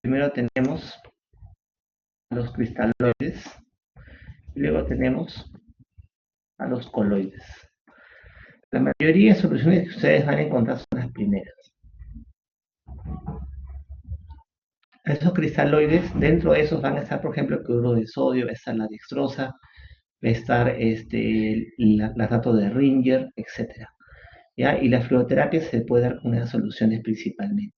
Primero tenemos los cristaloides y luego tenemos a los coloides. La mayoría de soluciones que ustedes van a encontrar son las primeras. Esos cristaloides, dentro de esos van a estar, por ejemplo, el cloruro de sodio, va a estar la dextrosa, va a estar lactato de Ringer, etc. ¿Ya? Y la fluoterapia se puede dar con esas soluciones principalmente.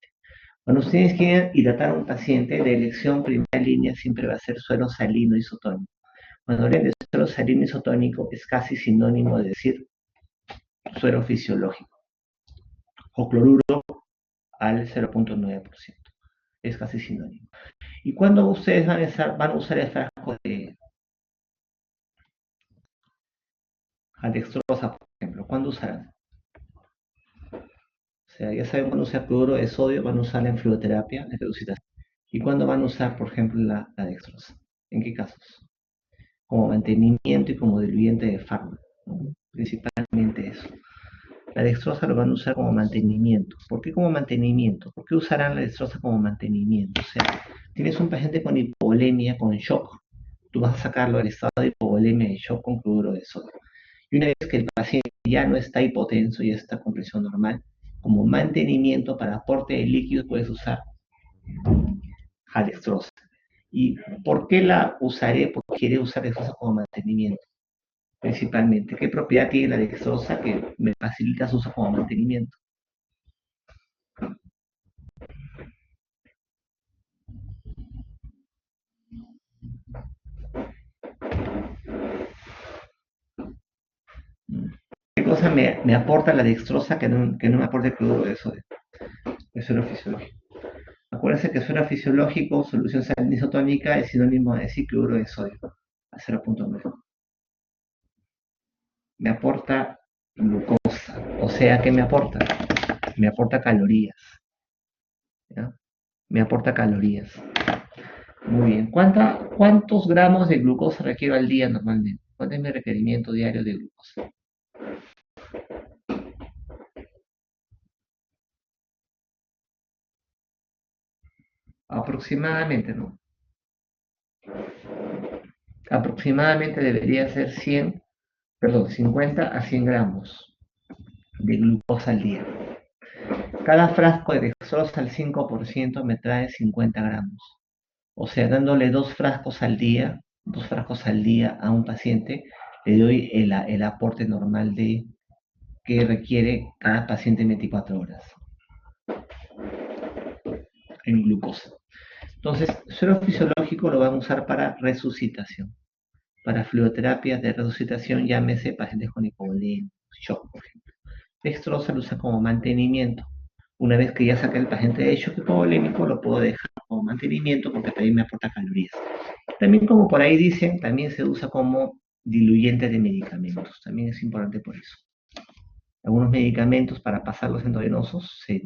Cuando ustedes quieren hidratar a un paciente, la elección primera línea siempre va a ser suero salino isotónico. Cuando hablan de suero salino isotónico es casi sinónimo de decir suero fisiológico o cloruro al 0.9%. Es casi sinónimo. ¿Y cuándo ustedes van a usar el frasco de dextrosa, por ejemplo? ¿Cuándo usarán? O sea, ya saben cuándo usar cloruro de sodio, van a usarla en fluoterapia, en reducitación. ¿Y cuándo van a usar, por ejemplo, la dextrosa? ¿En qué casos? Como mantenimiento y como diluyente de fármaco, ¿no? Principalmente eso. La dextrosa lo van a usar como mantenimiento. ¿Por qué como mantenimiento? ¿Por qué usarán la dextrosa como mantenimiento? O sea, tienes un paciente con hipovolemia, con shock, tú vas a sacarlo del estado de hipovolemia y shock con cloruro de sodio. Y una vez que el paciente ya no está hipotenso, ya está con presión normal, como mantenimiento para aporte de líquidos puedes usar dextrosa. ¿Y por qué la usaré? Porque quiere usar dextrosa como mantenimiento, principalmente. ¿Qué propiedad tiene la dextrosa que me facilita su uso como mantenimiento? ¿Qué cosa me aporta la dextrosa que no me aporta el cloruro de sodio? El suero fisiológico. Acuérdense que suero fisiológico, solución salina isotónica, es sinónimo de decir cloruro de sodio a 0.9. Me aporta glucosa. O sea, ¿qué me aporta? Me aporta calorías. ¿Ya? Me aporta calorías. Muy bien. ¿Cuántos gramos de glucosa requiero al día normalmente? ¿Cuál es mi requerimiento diario de glucosa? Aproximadamente, ¿no? Aproximadamente debería ser 50 a 100 gramos de glucosa al día. Cada frasco de dextrosa al 5% me trae 50 gramos. O sea, dándole dos frascos al día a un paciente, le doy el aporte normal que requiere cada paciente en 24 horas en glucosa. Entonces, suero fisiológico lo van a usar para resucitación. Para fluoterapia de resucitación, llámese pacientes con hipovolemia, shock, por ejemplo. Dextrosa lo usa como mantenimiento. Una vez que ya saqué el paciente de shock hipovolémico, lo puedo dejar como mantenimiento porque también me aporta calorías. También, como por ahí dicen, también se usa como diluyente de medicamentos. También es importante por eso. Algunos medicamentos para pasarlos endovenosos se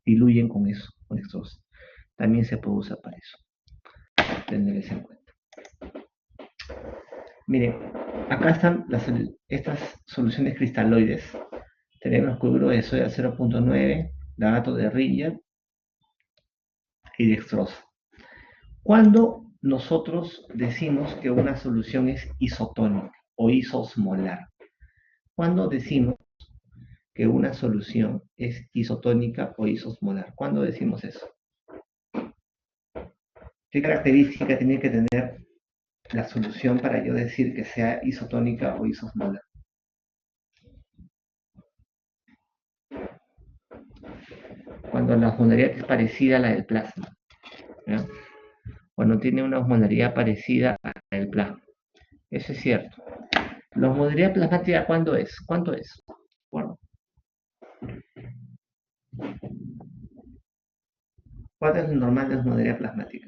diluyen con eso, con dextrosa. También se puede usar para eso. Tenerles en cuenta. Miren, acá están estas soluciones cristaloides. Tenemos cloruro de sodio 0.9, lactato de Ringer y dextrosa. Cuando nosotros decimos que una solución es isotónica o isosmolar, cuando decimos que una solución es isotónica o isosmolar, ¿cuándo decimos eso? ¿Qué característica tiene que tener la solución para yo decir que sea isotónica o isosmolar? Cuando la osmolaridad es parecida a la del plasma, ¿ya? Cuando tiene una osmolaridad parecida a la del plasma. Eso es cierto. La osmolaridad plasmática, ¿cuándo es? ¿Cuánto es? Bueno, ¿cuánto es el normal de osmolaridad plasmática?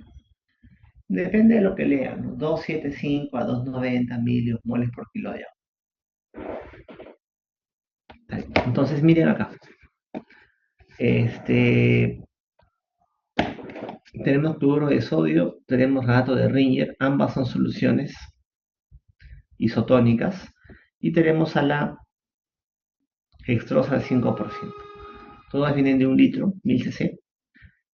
Depende de lo que lean, ¿no? 275 a 290 milimoles por kilo de agua. Entonces, miren acá. Tenemos cloruro de sodio, tenemos lactato de Ringer, ambas son soluciones isotónicas, y tenemos a la dextrosa al 5%. Todas vienen de 1 litro, 1000 cc.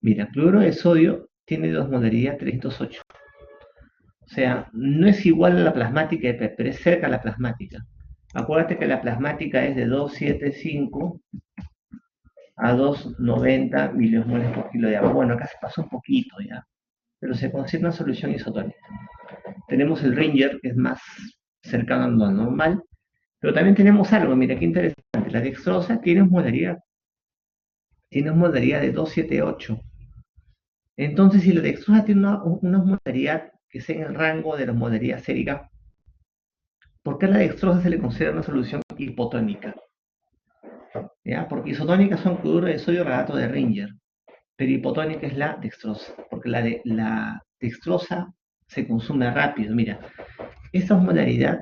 Mira, cloruro de sodio tiene de osmolaridad 308. O sea, no es igual a la plasmática, pero es cerca a la plasmática. Acuérdate que la plasmática es de 275 a 290 miliosmoles por kilo de agua. Bueno, acá se pasa un poquito ya, pero se consigue una solución isotónica. Tenemos el Ringer, que es más cercano a lo normal, pero también tenemos algo, mira qué interesante. La dextrosa tiene osmolaridad de 278. Entonces, si la dextrosa tiene una osmolaridad que sea en el rango de la osmolaridad sérica, ¿por qué a la dextrosa se le considera una solución hipotónica? ¿Ya? Porque isotónicas son cloruro de sodio regato de Ringer, pero hipotónica es la dextrosa, porque la dextrosa se consume rápido. Mira, esta osmolaridad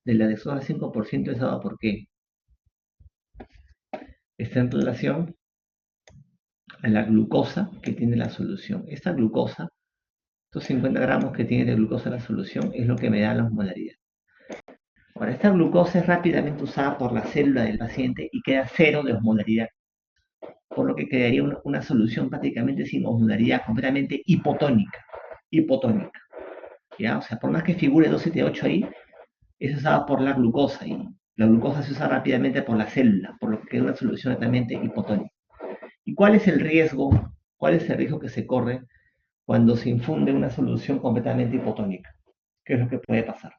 de la dextrosa 5% es dada por qué? Está en relación a la glucosa que tiene la solución. Esta glucosa, estos 50 gramos que tiene de glucosa la solución, es lo que me da la osmolaridad. Ahora, esta glucosa es rápidamente usada por la célula del paciente y queda cero de osmolaridad, por lo que quedaría una solución prácticamente sin osmolaridad, completamente hipotónica. Hipotónica. ¿Ya? O sea, por más que figure 278 ahí, es usada por la glucosa y la glucosa se usa rápidamente por la célula, por lo que queda una solución altamente hipotónica. ¿Y cuál es el riesgo? ¿Cuál es el riesgo que se corre cuando se infunde una solución completamente hipotónica? ¿Qué es lo que puede pasar?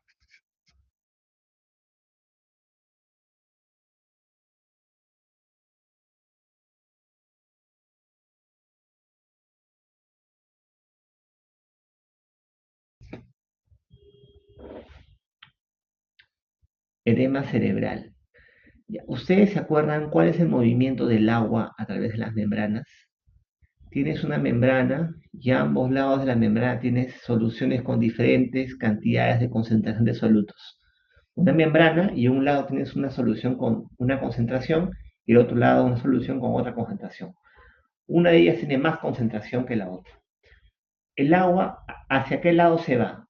Edema cerebral. Ya, ¿ustedes se acuerdan cuál es el movimiento del agua a través de las membranas? Tienes una membrana y a ambos lados de la membrana tienes soluciones con diferentes cantidades de concentración de solutos. Una membrana y un lado tienes una solución con una concentración y el otro lado una solución con otra concentración. Una de ellas tiene más concentración que la otra. ¿El agua hacia qué lado se va?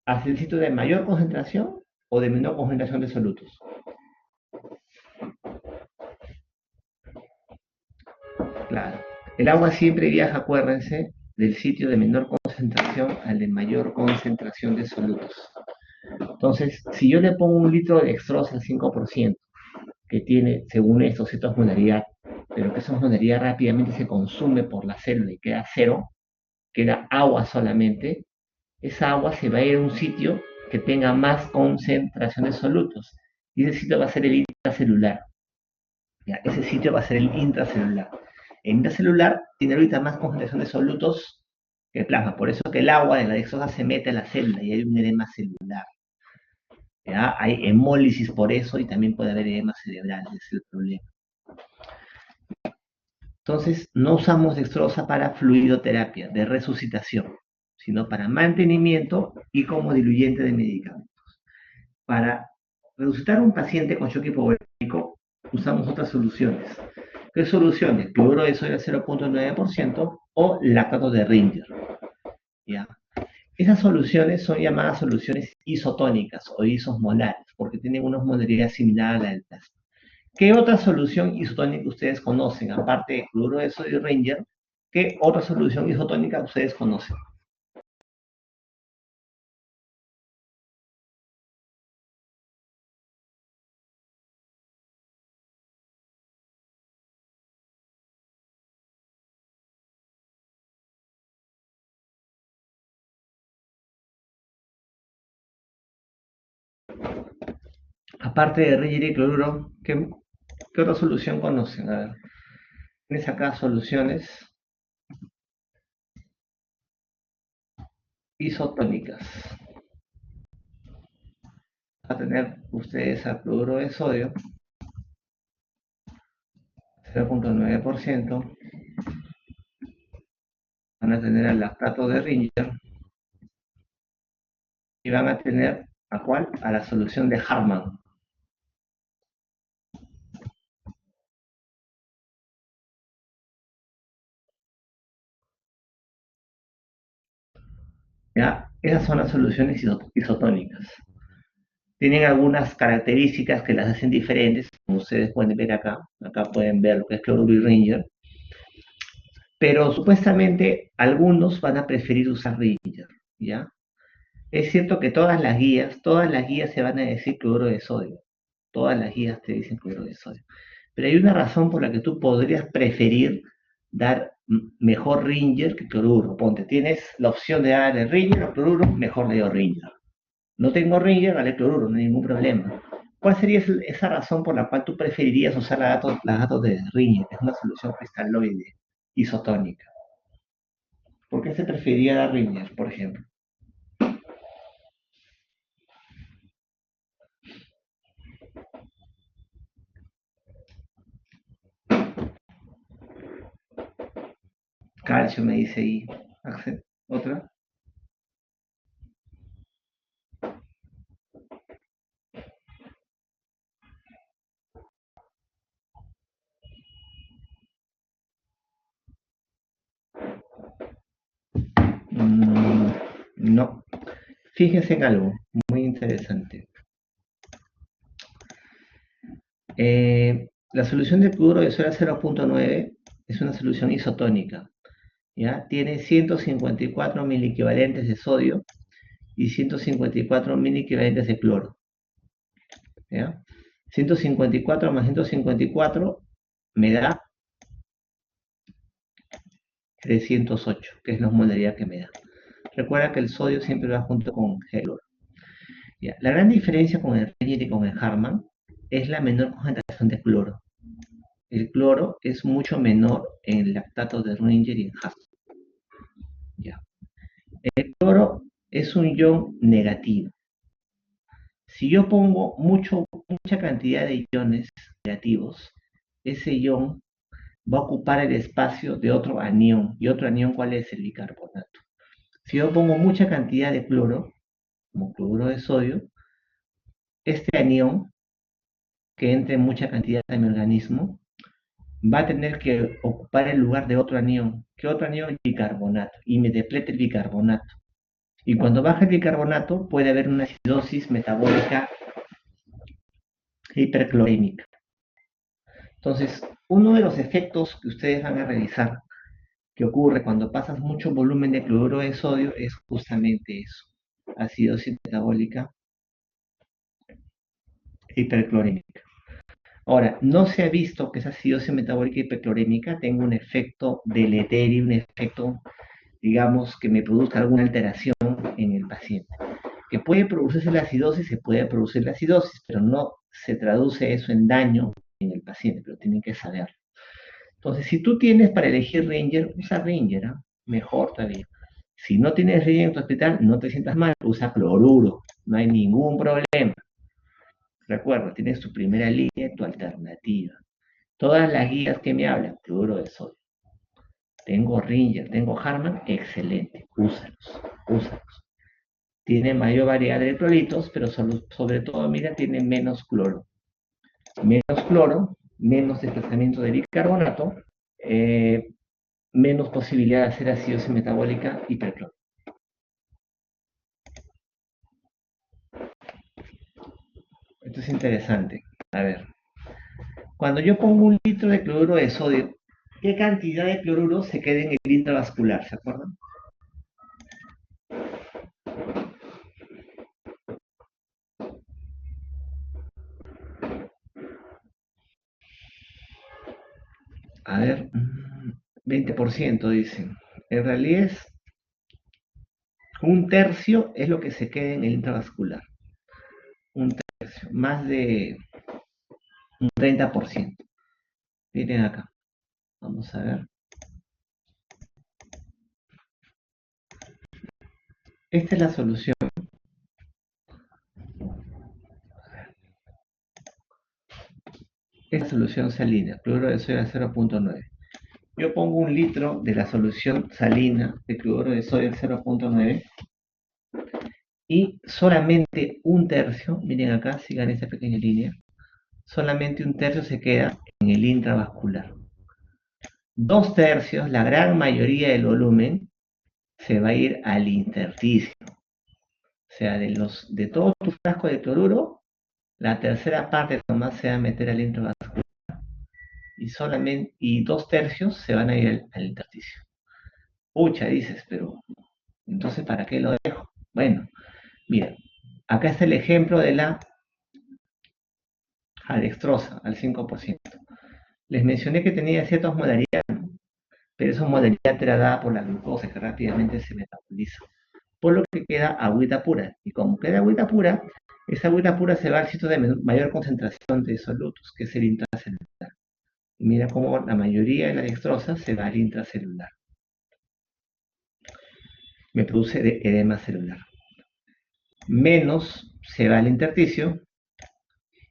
¿Hacia el sitio de mayor concentración o de menor concentración de solutos? Claro. El agua siempre viaja, acuérdense, del sitio de menor concentración al de mayor concentración de solutos. Entonces, si yo le pongo un litro de dextrosa al 5%, que tiene, según esto, cierta osmolaridad, pero que esa osmolaridad rápidamente se consume por la célula y queda cero, queda agua solamente, esa agua se va a ir a un sitio que tenga más concentración de solutos. Y ese sitio va a ser el intracelular. ¿Ya? Ese sitio va a ser el intracelular. El intracelular tiene ahorita más concentración de solutos que plasma. Por eso que el agua de la dextrosa se mete a la célula y hay un edema celular. ¿Ya? Hay hemólisis por eso y también puede haber edema cerebral, ese es el problema. Entonces, no usamos dextrosa para fluidoterapia de resucitación, sino para mantenimiento y como diluyente de medicamentos. Para resucitar a un paciente con shock hipovolémico, usamos otras soluciones. ¿Qué soluciones? Cloruro de sodio al 0.9% o lactato de Ringer. ¿Ya? Esas soluciones son llamadas soluciones isotónicas o isosmolares, porque tienen una osmolaridad similar a la del plasma. ¿Qué otra solución isotónica ustedes conocen, aparte de cloruro de sodio y Ringer? ¿Qué otra solución isotónica ustedes conocen? Aparte de Ringer y cloruro, ¿qué otra solución conocen? A ver, tienes acá soluciones isotónicas. Va a tener ustedes al cloruro de sodio, 0.9%, van a tener al lactato de Ringer y van a tener ¿a cuál? A la solución de Hartmann. ¿Ya? Esas son las soluciones isotónicas. Tienen algunas características que las hacen diferentes, como ustedes pueden ver acá. Acá pueden ver lo que es cloruro y Ringer. pero supuestamente algunos van a preferir usar Ringer, ¿ya? Es cierto que todas las guías se van a decir cloruro de sodio, todas las guías te dicen cloruro de sodio, pero hay una razón por la que tú podrías preferir dar mejor Ringer que cloruro. Ponte, tienes la opción de darle Ringer o cloruro, mejor le doy Ringer. No tengo Ringer, dale cloruro, no hay ningún problema. ¿Cuál sería esa razón por la cual tú preferirías usar la datos de Ringer, que es una solución cristaloide isotónica? ¿Por qué se preferiría dar Ringer, por ejemplo? Calcio me dice ahí. Axel, ¿otra? Mm, no. Fíjense en algo muy interesante. La solución de cloruro de sodio 0.9 es una solución isotónica. ¿Ya? Tiene 154 miliequivalentes de sodio y 154 miliequivalentes de cloro. ¿Ya? 154 más 154 me da 308, que es la osmolaridad que me da. Recuerda que el sodio siempre va junto con el cloro. ¿Ya? La gran diferencia con el Ringer y con el Harman es la menor concentración de cloro. El cloro es mucho menor en lactato de Ringer y en Harman. ¿Ya? El cloro es un ion negativo. Si yo pongo mucha cantidad de iones negativos, ese ion va a ocupar el espacio de otro anión. ¿Y otro anión cuál es? El bicarbonato. Si yo pongo mucha cantidad de cloro, como cloruro de sodio, este anión, que entre en mucha cantidad en mi organismo, va a tener que ocupar el lugar de otro anión. ¿Qué otro anión? El bicarbonato. Y me deplete el bicarbonato. Y cuando baja el bicarbonato, puede haber una acidosis metabólica hiperclorémica. Entonces, uno de los efectos que ustedes van a revisar que ocurre cuando pasas mucho volumen de cloruro de sodio es justamente eso, acidosis metabólica hiperclorémica. Ahora, no se ha visto que esa acidosis metabólica hiperclorémica tenga un efecto deleterio, un efecto, digamos, que me produzca alguna alteración en el paciente. Que puede producirse la acidosis, se puede producir la acidosis, pero no se traduce eso en daño en el paciente, pero tienen que saberlo. Entonces, si tú tienes para elegir Ranger, usa Ranger, ¿eh? Mejor todavía. Si no tienes Ranger en tu hospital, no te sientas mal, usa cloruro, no hay ningún problema. Recuerda, tienes tu primera línea, tu alternativa. Todas las guías que me hablan, cloruro de sodio. Tengo Ranger, tengo Harman, excelente, úsalos, úsalos. Tiene mayor variedad de electrolitos, pero sobre todo, mira, tiene menos cloro. Menos cloro, menos desplazamiento de bicarbonato, eh, menos posibilidad de hacer acidosis metabólica hipercloro. Esto es interesante. A ver, cuando yo pongo un litro de cloruro de sodio, ¿qué cantidad de cloruro se queda en el intravascular? ¿Se acuerdan? A ver, 20% dicen. En realidad es un tercio es lo que se queda en el intravascular. Un tercio, más de un 30%. Miren acá, vamos a ver. Esta es la solución. Esta es la solución salina, cloruro de sodio a 0.9. Yo pongo un litro de la solución salina de cloruro de sodio 0.9 y solamente un tercio, miren acá, sigan esta pequeña línea, solamente un tercio se queda en el intravascular. Dos tercios, la gran mayoría del volumen, se va a ir al intersticio. O sea, de todo tu frasco de cloruro, la tercera parte nomás se va a meter al intravascular. y 2/3 se van a ir al intersticio. Pucha, dices, pero entonces ¿para qué lo dejo? Bueno, mira, acá está el ejemplo de la adextrosa al 5%. Les mencioné que tenía ciertas modalidades, pero esa modalidad era dada por la glucosa que rápidamente se metaboliza. Por lo que queda agüita pura. Y como queda agüita pura, esa agüita pura se va al sitio de mayor concentración de solutos, que es el intracelular. Y mira cómo la mayoría de la dextrosa se va al intracelular. Me produce edema celular. Menos se va al intersticio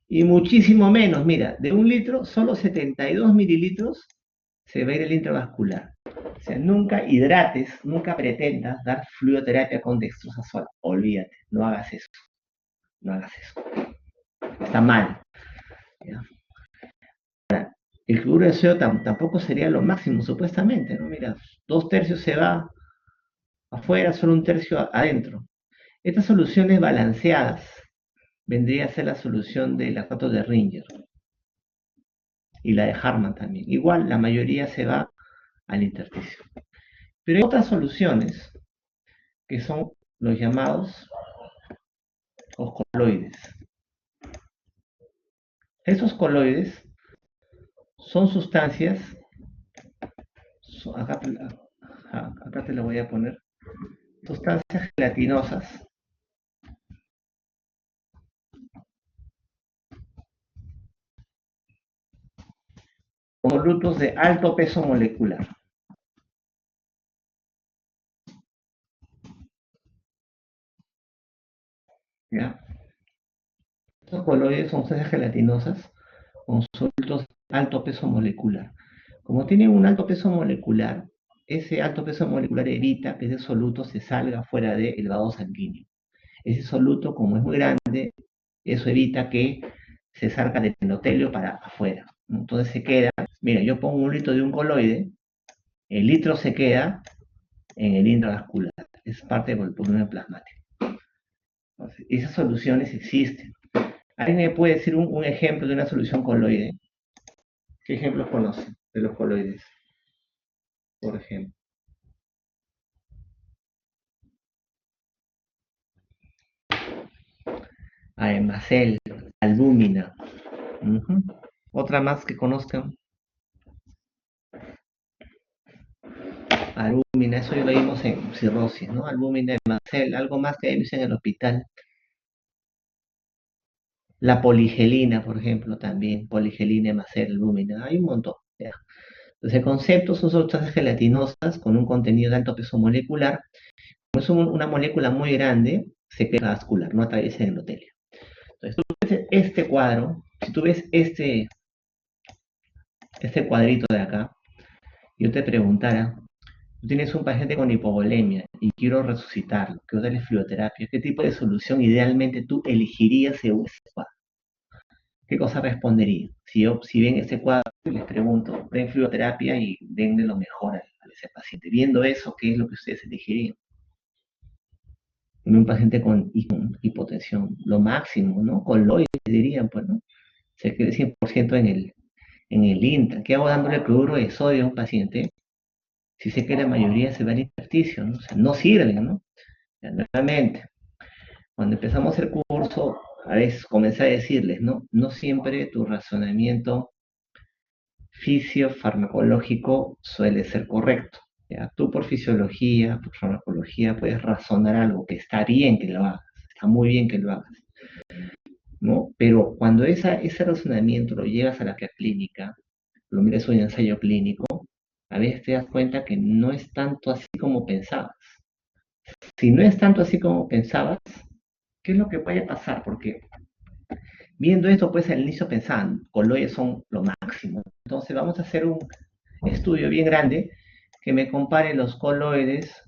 y muchísimo menos, mira, de 1 litro, solo 72 mililitros se va a ir el intravascular. O sea, nunca hidrates, nunca pretendas dar fluidoterapia con dextrosa sola. Olvídate, no hagas eso. No hagas eso. Está mal. ¿Ya? El cloruro de sodio tampoco sería lo máximo, supuestamente, ¿no? Mira, 2/3 se va afuera, solo 1/3 adentro. Estas soluciones balanceadas vendría a ser la solución del lactato de Ringer y la de Harman también. Igual, la mayoría se va al intersticio. Pero hay otras soluciones que son los llamados coloides. Esos coloides son sustancias, acá te lo voy a poner, sustancias gelatinosas con solutos de alto peso molecular. ¿Ya? Estos coloides son sustancias gelatinosas con solutos de alto peso molecular. Como tienen un alto peso molecular, ese alto peso molecular evita que ese soluto se salga fuera del vado sanguíneo. Ese soluto, como es muy grande, eso evita que se salga del endotelio para afuera. Entonces se queda, mira, yo pongo 1 litro de un coloide, el litro se queda en el intravascular, es parte del volumen plasmático. Entonces, esas soluciones existen. ¿Alguien me puede decir un ejemplo de una solución coloide? ¿Qué ejemplos conocen de los coloides? Por ejemplo. Aemacel, albúmina. Otra más que conozcan. Albúmina, eso ya lo vimos en cirrosis, ¿no? Albúmina, aemacel, algo más que vimos en el hospital. La poligelina, por ejemplo, también. Poligelina, aemacel, albúmina. Hay un montón. ¿Ya? Entonces, el concepto son sustancias gelatinosas con un contenido de alto peso molecular. Como es una molécula muy grande, se queda vascular, no atraviesa el endotelio. Entonces, tú ves este cuadro, si tú ves este cuadrito de acá, yo te preguntara, tú tienes un paciente con hipovolemia y quiero resucitarlo, quiero darle fluidoterapia, ¿qué tipo de solución idealmente tú elegirías según ese cuadro? ¿Qué cosa respondería? Si ven ese cuadro y les pregunto, den fluidoterapia y denle lo mejor a ese paciente. Viendo eso, ¿qué es lo que ustedes elegirían? En un paciente con hipotensión, lo máximo, ¿no? Coloides dirían, pues, ¿no? Se quede 100% en el INTA. ¿Qué hago dándole cloruro de sodio a un paciente? Si sé que la mayoría se va al intersticio, ¿no? O sea, no sirven, ¿no? Ya, nuevamente, cuando empezamos el curso, a veces comencé a decirles, ¿no? No siempre tu razonamiento fisiofarmacológico suele ser correcto. ¿Ya? Tú por fisiología, por farmacología, puedes razonar algo que está bien que lo hagas, está muy bien que lo hagas, ¿no? Pero cuando ese razonamiento lo llevas a la clínica, lo miras en un ensayo clínico, a veces te das cuenta que no es tanto así como pensabas. Si no es tanto así como pensabas, ¿qué es lo que puede pasar? Porque viendo esto, pues al inicio pensaban, coloides son lo máximo. Entonces vamos a hacer un estudio bien grande que me compare los coloides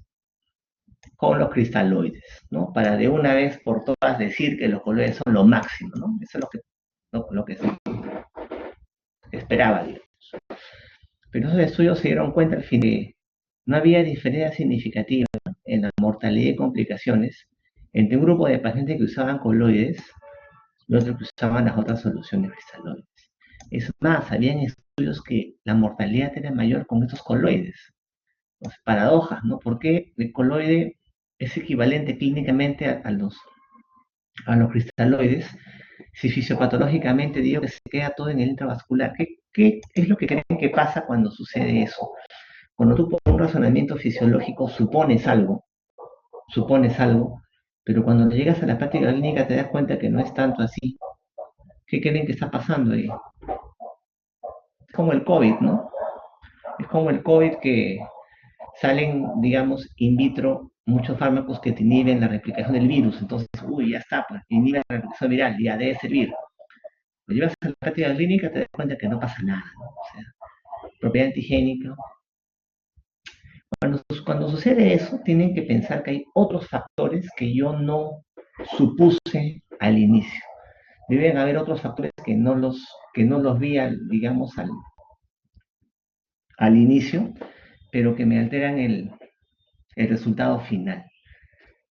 con los cristaloides, ¿no? Para de una vez por todas decir que los coloides son lo máximo, ¿no? Eso es lo que se esperaba, digamos. Pero esos estudios se dieron cuenta al fin que no había diferencia significativa en la mortalidad y complicaciones entre un grupo de pacientes que usaban coloides y otros que usaban las otras soluciones cristaloides. Es más, habían estudios que la mortalidad era mayor con estos coloides. Pues, paradojas, ¿no? Porque el coloide es equivalente clínicamente a los cristaloides. Si fisiopatológicamente digo que se queda todo en el intravascular, ¿qué es lo que creen que pasa cuando sucede eso? Cuando tú por un razonamiento fisiológico supones algo, pero cuando llegas a la práctica clínica te das cuenta que no es tanto así. ¿Qué creen que está pasando ahí? Es como el COVID, ¿no? Es como el COVID que salen, digamos, in vitro muchos fármacos que te inhiben la replicación del virus. Entonces, uy, ya está, pues, inhibe la replicación viral, ya debe servir. Lo llevas a la práctica clínica, te das cuenta que no pasa nada, ¿no? O sea, propiedad antigénica. Cuando sucede eso, tienen que pensar que hay otros factores que yo no supuse al inicio. Deben haber otros factores que no los vi, digamos, al inicio, pero que me alteran el resultado final.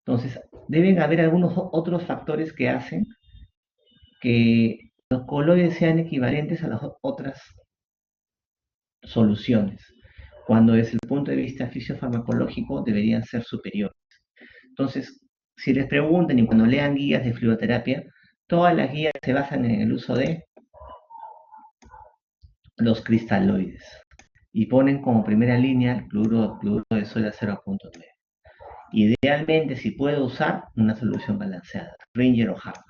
Entonces, deben haber algunos otros factores que hacen que los coloides sean equivalentes a las otras soluciones, cuando desde el punto de vista fisiofarmacológico deberían ser superiores. Entonces, si les preguntan y cuando lean guías de fluidoterapia, todas las guías se basan en el uso de los cristaloides y ponen como primera línea el cloruro de sodio a 0.9. Idealmente, si puedo usar una solución balanceada, Ringer o Harman.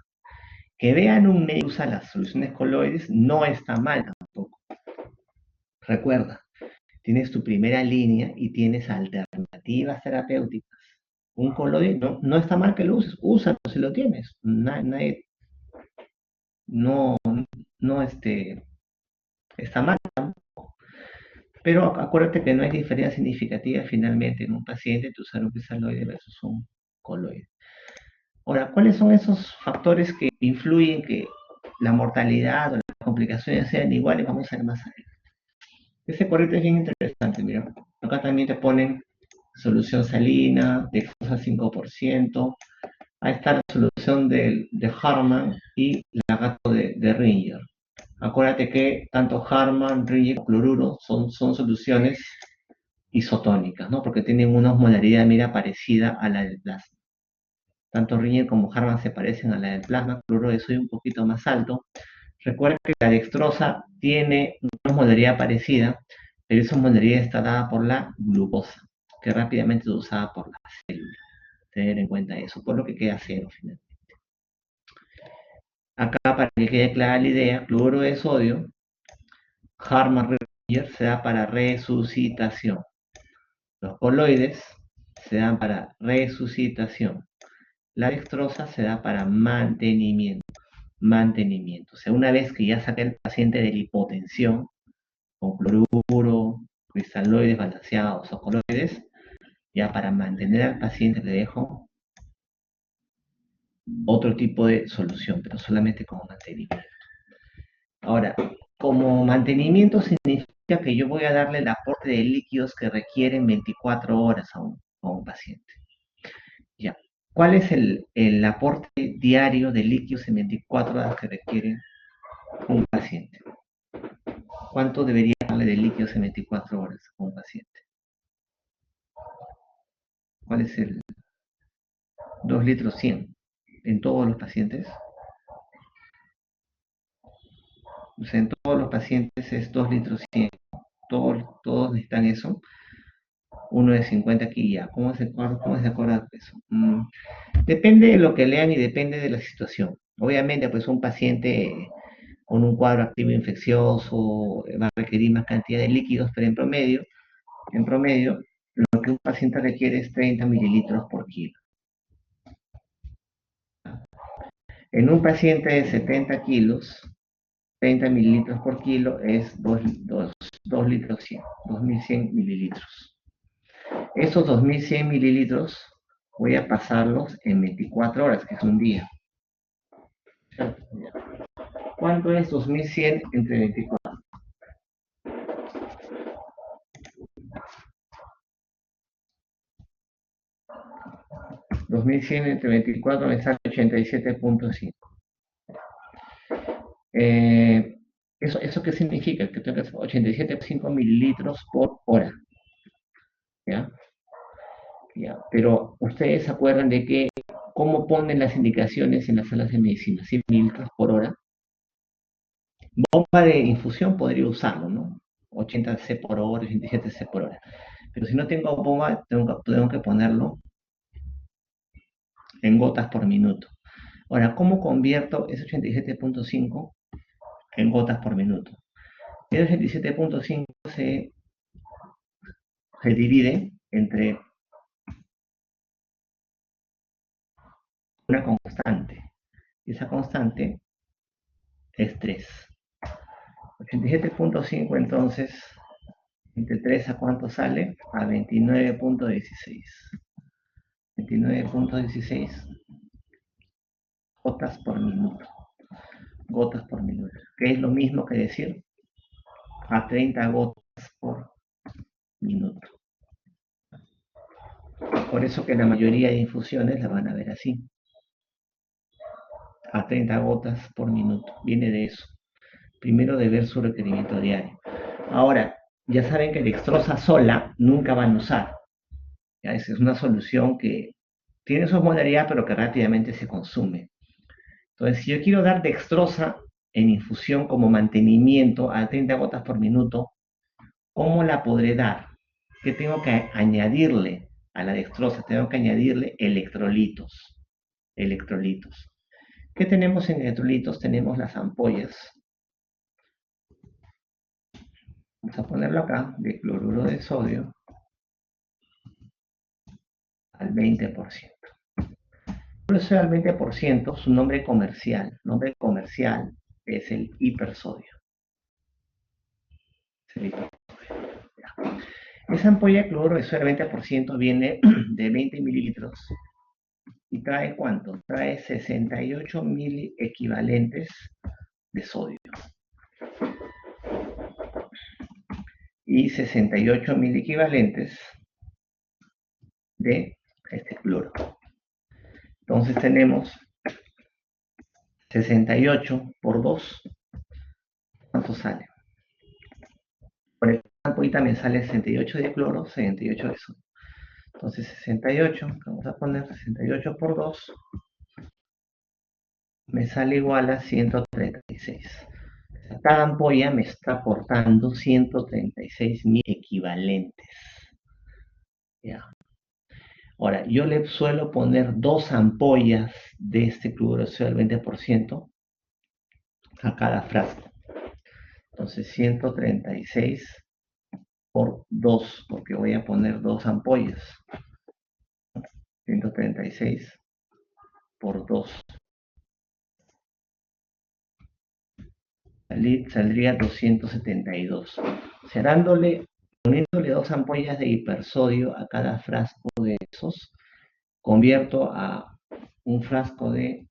Que vean un médico usa las soluciones coloides no está mal tampoco. Recuerda, tienes tu primera línea y tienes alternativas terapéuticas. Un coloide no está mal que lo uses, úsalo si lo tienes. Nadie, no, no está mal. Pero acuérdate que no hay diferencia significativa finalmente en un paciente de usar un cristaloide versus un coloide. Ahora, ¿cuáles son esos factores que influyen que la mortalidad o las complicaciones sean iguales? Vamos a ver más adelante. Ese correcto es bien interesante, mira. Acá también te ponen solución salina, de dextrosa 5%. Ahí está la solución de Harman y la gato de Ringer. Acuérdate que tanto Harman, Ringer como cloruro son soluciones isotónicas, ¿no? Porque tienen una osmolaridad, mira, parecida a la del plasma. Tanto Ringer como Harman se parecen a la del plasma, cloruro de sodio un poquito más alto. Recuerda que la dextrosa tiene una osmolaridad parecida, pero esa osmolaridad está dada por la glucosa, que rápidamente es usada por la célula. Tener en cuenta eso, por lo que queda cero finalmente. Acá, para que quede clara la idea, cloruro de sodio, Harman-Ringer se da para resucitación. Los coloides se dan para resucitación. La dextrosa se da para mantenimiento. O sea, una vez que ya saca el paciente de la hipotensión, con cloruro, cristaloides balanceados o coloides, ya para mantener al paciente le dejo otro tipo de solución, pero solamente como mantenimiento. Ahora, como mantenimiento significa que yo voy a darle el aporte de líquidos que requieren 24 horas a un paciente. Ya. ¿Cuál es el aporte diario de líquidos en 24 horas que requiere un paciente? ¿Cuánto debería darle de líquidos en 24 horas a un paciente? ¿Cuál es el 2 litros 100 en todos los pacientes? O sea, en todos los pacientes es 2 litros 100. Todos necesitan eso. Uno de 50 aquí ya. ¿Cómo se acuerda el peso? Depende de lo que lean y depende de la situación. Obviamente, pues un paciente con un cuadro activo infeccioso va a requerir más cantidad de líquidos, pero en promedio, lo que un paciente requiere es 30 mililitros por kilo. En un paciente de 70 kilos, 30 mililitros por kilo es 2 litros 100, 2100 mililitros. Esos 2100 mililitros voy a pasarlos en 24 horas, que es un día. ¿Cuánto es 2100 entre 24? 2100 entre 24 me sale 87.5. ¿Eso qué significa? Que tengo que hacer 87,5 mililitros por hora, ¿ya? ¿Ya? Pero ustedes se acuerdan de que, ¿cómo ponen las indicaciones en las salas de medicina? 100 mililitros por hora. Bomba de infusión podría usarlo, ¿no? 80 C por hora, 87 C por hora. Pero si no tengo bomba, tengo que ponerlo en gotas por minuto. Ahora, ¿cómo convierto ese 87,5 en gotas por minuto? El 87,5 se divide entre una constante. Y esa constante es 3. 87,5 entonces, entre 3 a cuánto sale? A 29,16. 29,16 gotas por minuto. Gotas por minuto. Que es lo mismo que decir a 30 gotas por minuto. Por eso que la mayoría de infusiones la van a ver así. A 30 gotas por minuto. Viene de eso. Primero de ver su requerimiento diario. Ahora, ya saben que dextrosa sola nunca van a usar. ¿Ya? Esa es una solución que tiene su modalidad, pero que rápidamente se consume. Entonces, si yo quiero dar dextrosa en infusión como mantenimiento a 30 gotas por minuto, ¿cómo la podré dar? ¿Qué tengo que añadirle a la dextrosa? Tengo que añadirle electrolitos. Electrolitos. ¿Qué tenemos en electrolitos? Tenemos las ampollas. Vamos a ponerlo acá, de cloruro de sodio al 20%. Por eso al 20%, su nombre comercial es el hipersodio. Es el hipersodio. Esa ampolla de cloruro de sodio al 20% viene de 20 mililitros. ¿Y trae cuánto? Trae 68 mil equivalentes de sodio y 68 mil equivalentes de este cloro. Entonces tenemos 68 por 2. ¿Cuánto sale? Por esta ampollita me sale 68 de cloro, 68 de sodio. Entonces 68, vamos a poner 68 por 2, me sale igual a 136. Cada ampolla me está aportando 136 mil equivalentes. ¿Ya? Ahora, yo le suelo poner 2 ampollas de este cloruro de sodio al 20% a cada frasco. Entonces 136 por 2, porque voy a poner 2 ampollas. 136 por 2. Saldría 272. O sea, poniéndole 2 ampollas de hipersodio a cada frasco de esos, convierto a un frasco de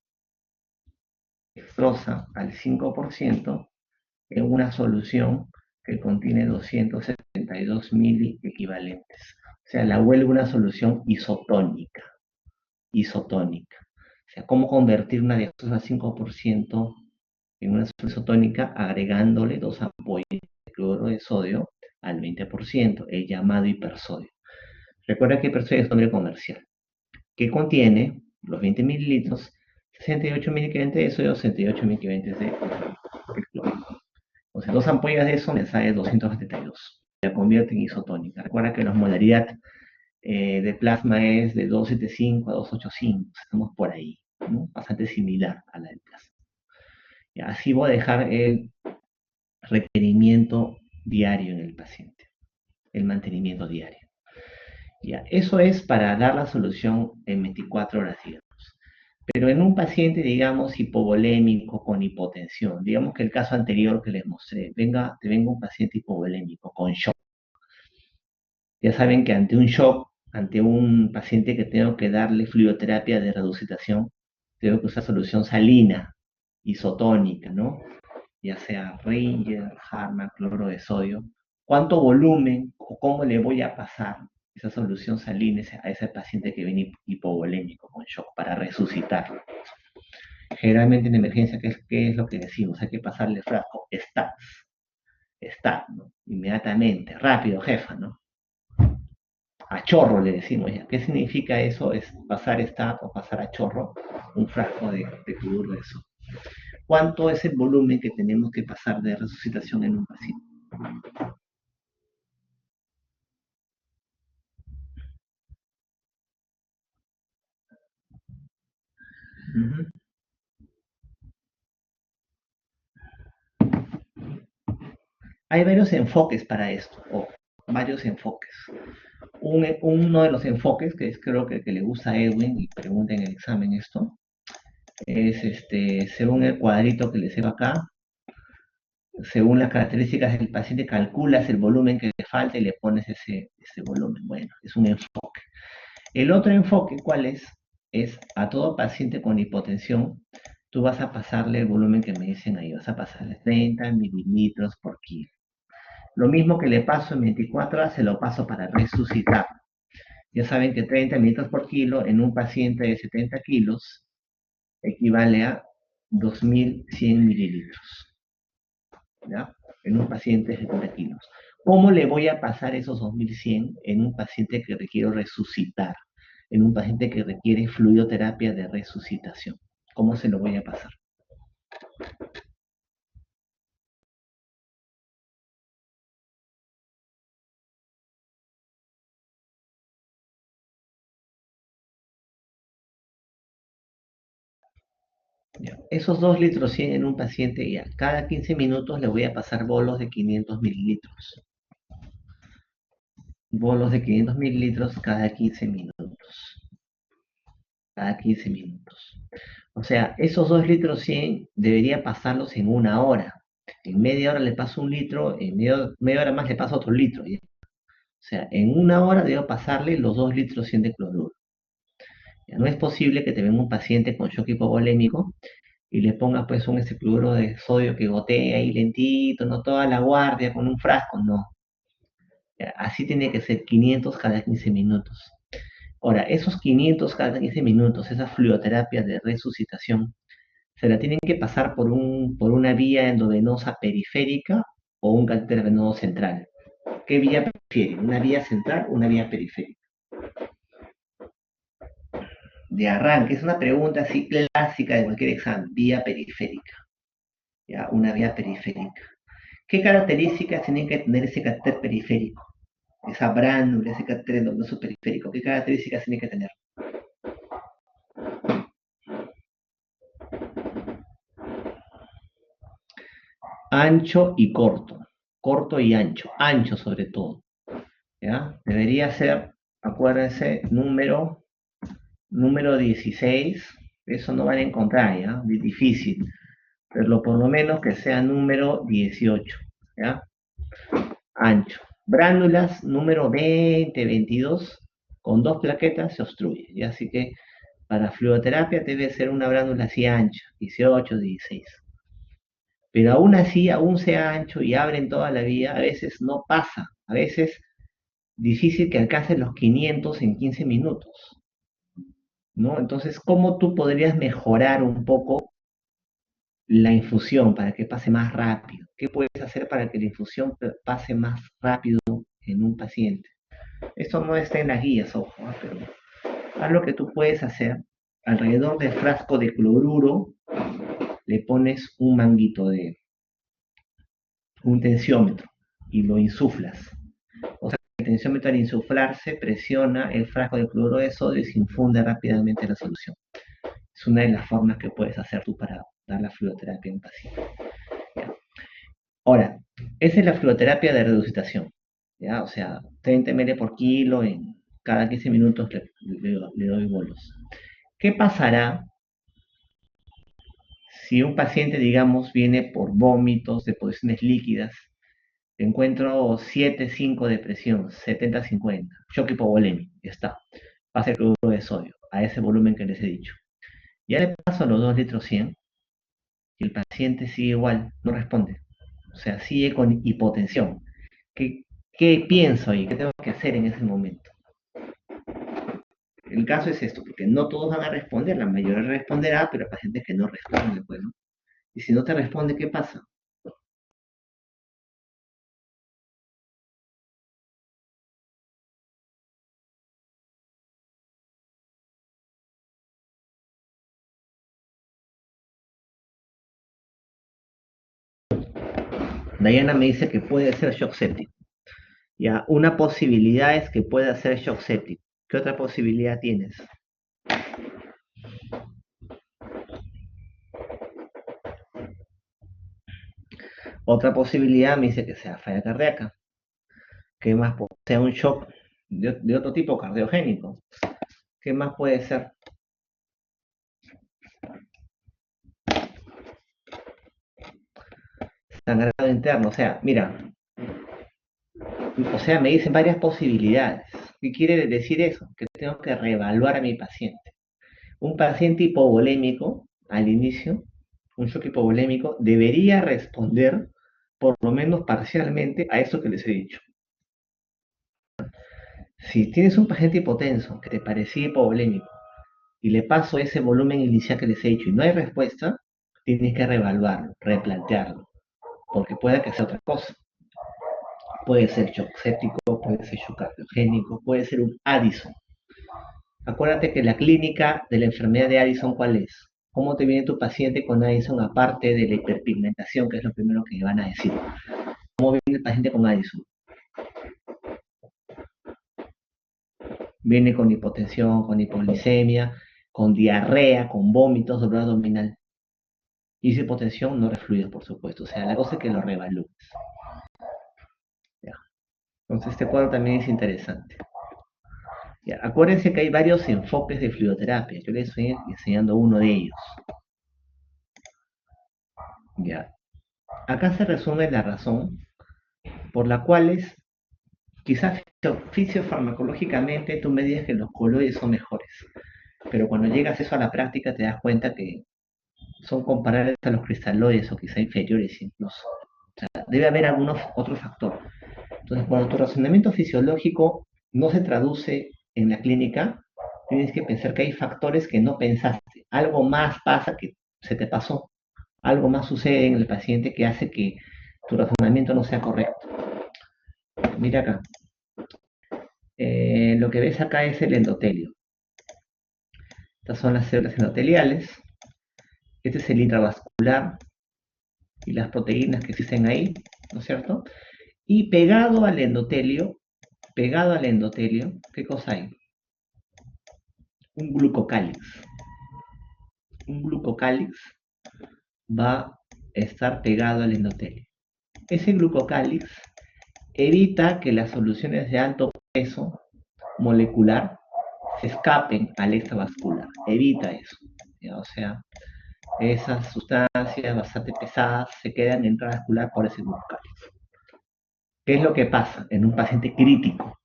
dextrosa al 5% en una solución que contiene 272 mil equivalentes. O sea, la vuelve una solución isotónica. Isotónica. O sea, ¿cómo convertir una dextrosa al 5% en una solución isotónica agregándole 2 ampollas de cloruro de sodio al 20%, el llamado hipersodio? Recuerda que hipersodio es nombre comercial, que contiene los 20 mililitros, 68 mil equivalentes de sodio, 68 mil equivalentes de cloro. Entonces, 2 ampollas de eso me sale 272. La convierte en isotónica. Recuerda que la osmolaridad de plasma es de 275 a 285. Estamos por ahí, ¿no? Bastante similar a la del plasma. Y así voy a dejar el requerimiento diario en el paciente, el mantenimiento diario. Ya, eso es para dar la solución en 24 horas, digamos. Pero en un paciente, digamos, hipovolémico con hipotensión, digamos que el caso anterior que les mostré, te venga un paciente hipovolémico con shock. Ya saben que ante un shock, ante un paciente que tengo que darle fluidoterapia de reducitación, tengo que usar solución salina, isotónica, ¿no? Ya sea Ringer, Harman, cloruro de sodio. ¿Cuánto volumen o cómo le voy a pasar esa solución salina a ese paciente que viene hipovolémico con shock para resucitarlo? Generalmente en emergencia, ¿qué es lo que decimos? Hay que pasarle el frasco. Está, ¿no? Inmediatamente, rápido, jefa, ¿no? A chorro le decimos ya. ¿Qué significa eso? Es pasar está o pasar a chorro un frasco de cloruro de sodio. ¿Cuánto es el volumen que tenemos que pasar de resucitación en un paciente? Ujú. Hay varios enfoques para esto, o varios enfoques. Uno de los enfoques, que es creo que le gusta a Edwin, y pregunta en el examen esto, es según el cuadrito que les llevo acá, según las características del paciente, calculas el volumen que le falta y le pones ese volumen. Bueno, es un enfoque. El otro enfoque, ¿cuál es? Es a todo paciente con hipotensión, tú vas a pasarle el volumen que me dicen ahí, vas a pasarle 30 mililitros por kilo. Lo mismo que le paso en 24 horas, se lo paso para resucitar. Ya saben que 30 mililitros por kilo en un paciente de 70 kilos equivale a 2.100 mililitros, ¿ya? En un paciente de 70 kilos. ¿Cómo le voy a pasar esos 2.100 en un paciente que requiero resucitar? En un paciente que requiere fluidoterapia de resucitación. ¿Cómo se lo voy a pasar? Ya. Esos 2 litros 100 en un paciente, ya cada 15 minutos le voy a pasar bolos de 500 mililitros. Bolos de 500 mililitros cada 15 minutos. Cada 15 minutos. O sea, esos 2 litros 100 debería pasarlos en una hora. En media hora le paso un litro, en media hora más le paso otro litro. ¿Ya? O sea, en una hora debo pasarle los 2 litros 100 de cloruro. Ya no es posible que te venga un paciente con shock hipovolémico y le pongas pues un ese cloruro de sodio que gotea ahí lentito, no toda la guardia con un frasco, no. Ya, así tiene que ser 500 cada 15 minutos. Ahora, esos 500 cada 15 minutos, esa fluidoterapia de resucitación, se la tienen que pasar por una vía endovenosa periférica o un catéter venoso central. ¿Qué vía prefieren? ¿Una vía central o una vía periférica? De arranque, es una pregunta así clásica de cualquier examen, vía periférica, ¿ya? Una vía periférica. ¿Qué características tiene que tener ese catéter periférico? Esa bránula, ese catéter endovenoso periférico, ¿qué características tiene que tener? Ancho y corto y ancho sobre todo, ¿ya? Debería ser, acuérdense, número 16, eso no van a encontrar, ¿ya? Difícil, pero por lo menos que sea número 18, ¿ya? Ancho. Brándulas número 20, 22, con dos plaquetas se obstruye, ¿ya? Así que para fluidoterapia debe ser una brándula así ancha, 18, 16. Pero aún así, aún sea ancho y abren toda la vía, a veces no pasa, a veces difícil que alcancen los 500 en 15 minutos, ¿no? Entonces, ¿cómo tú podrías mejorar un poco la infusión para que pase más rápido? ¿Qué puedes hacer para que la infusión pase más rápido en un paciente? Esto no está en las guías, ojo, ¿no? Pero haz lo que tú puedes hacer. Alrededor del frasco de cloruro le pones un manguito de un tensiómetro y lo insuflas. O sea, el tensiómetro al insuflarse presiona el frasco de cloruro de sodio y se infunde rápidamente la solución. Es una de las formas que puedes hacer tú para dar la fluidoterapia en paciente. ¿Ya? Ahora, esa es la fluidoterapia de resucitación. ¿Ya? O sea, 30 ml por kilo en cada 15 minutos le doy bolos. ¿Qué pasará si un paciente, digamos, viene por vómitos, deposiciones líquidas? Encuentro 7,5 de presión, 70-50, shock hipovolémico, ya está. Pasa el cloruro de sodio a ese volumen que les he dicho. Ya le paso los 2 litros 100 y el paciente sigue igual, no responde. O sea, sigue con hipotensión. ¿Qué pienso y qué tengo que hacer en ese momento? el caso es esto, porque no todos van a responder, la mayoría responderá, pero hay pacientes que no responden, pues, ¿no? Y si no te responde, ¿qué pasa? Diana me dice que puede ser shock séptico. Ya, una posibilidad es que pueda ser shock séptico. ¿Qué otra posibilidad tienes? Otra posibilidad me dice que sea falla cardíaca. ¿Qué más? Sea un shock de otro tipo cardiogénico. ¿Qué más puede ser? Sangrado interno. O sea, mira, o sea, me dicen varias posibilidades. ¿Qué quiere decir eso? Que tengo que reevaluar a mi paciente. Un paciente hipovolémico, al inicio, un shock hipovolémico, debería responder por lo menos parcialmente a eso que les he dicho. Si tienes un paciente hipotenso que te parecía hipovolémico y le paso ese volumen inicial que les he dicho y no hay respuesta, tienes que reevaluarlo, replantearlo, porque puede que sea otra cosa. Puede ser shock séptico, puede ser shock cardiogénico, puede ser un Addison. Acuérdate que la clínica de la enfermedad de Addison, ¿cuál es? ¿Cómo te viene tu paciente con Addison aparte de la hiperpigmentación, que es lo primero que van a decir? ¿Cómo viene el paciente con Addison? Viene con hipotensión, con hipoglicemia, con diarrea, con vómitos, dolor abdominal. Y esa hipotensión no refluye, por supuesto. O sea, la cosa es que lo reevalúes. ¿Ya? Entonces, este cuadro también es interesante. ¿Ya? Acuérdense que hay varios enfoques de fluidoterapia. Yo les estoy enseñando uno de ellos. ¿Ya? Acá se resume la razón por la cual quizás fisiofarmacológicamente tú me digas que los coloides son mejores, pero cuando llegas eso a la práctica te das cuenta que son comparables a los cristaloides o quizá inferiores incluso. O sea, debe haber algunos otros factores. Entonces, cuando tu razonamiento fisiológico no se traduce en la clínica, tienes que pensar que hay factores que no pensaste. Algo más pasa que se te pasó. Algo más sucede en el paciente que hace que tu razonamiento no sea correcto. Mira acá. Lo que ves acá es el endotelio. Estas son las células endoteliales. Este es el intravascular y las proteínas que existen ahí, ¿no es cierto? Y pegado al endotelio, ¿qué cosa hay? Un glucocálix. Un glucocálix va a estar pegado al endotelio. Ese glucocálix evita que las soluciones de alto peso molecular se escapen al extravascular. Evita eso. ¿Ya? O sea, esas sustancias bastante pesadas se quedan intravascular por ese glucocálix. ¿Qué es lo que pasa en un paciente crítico?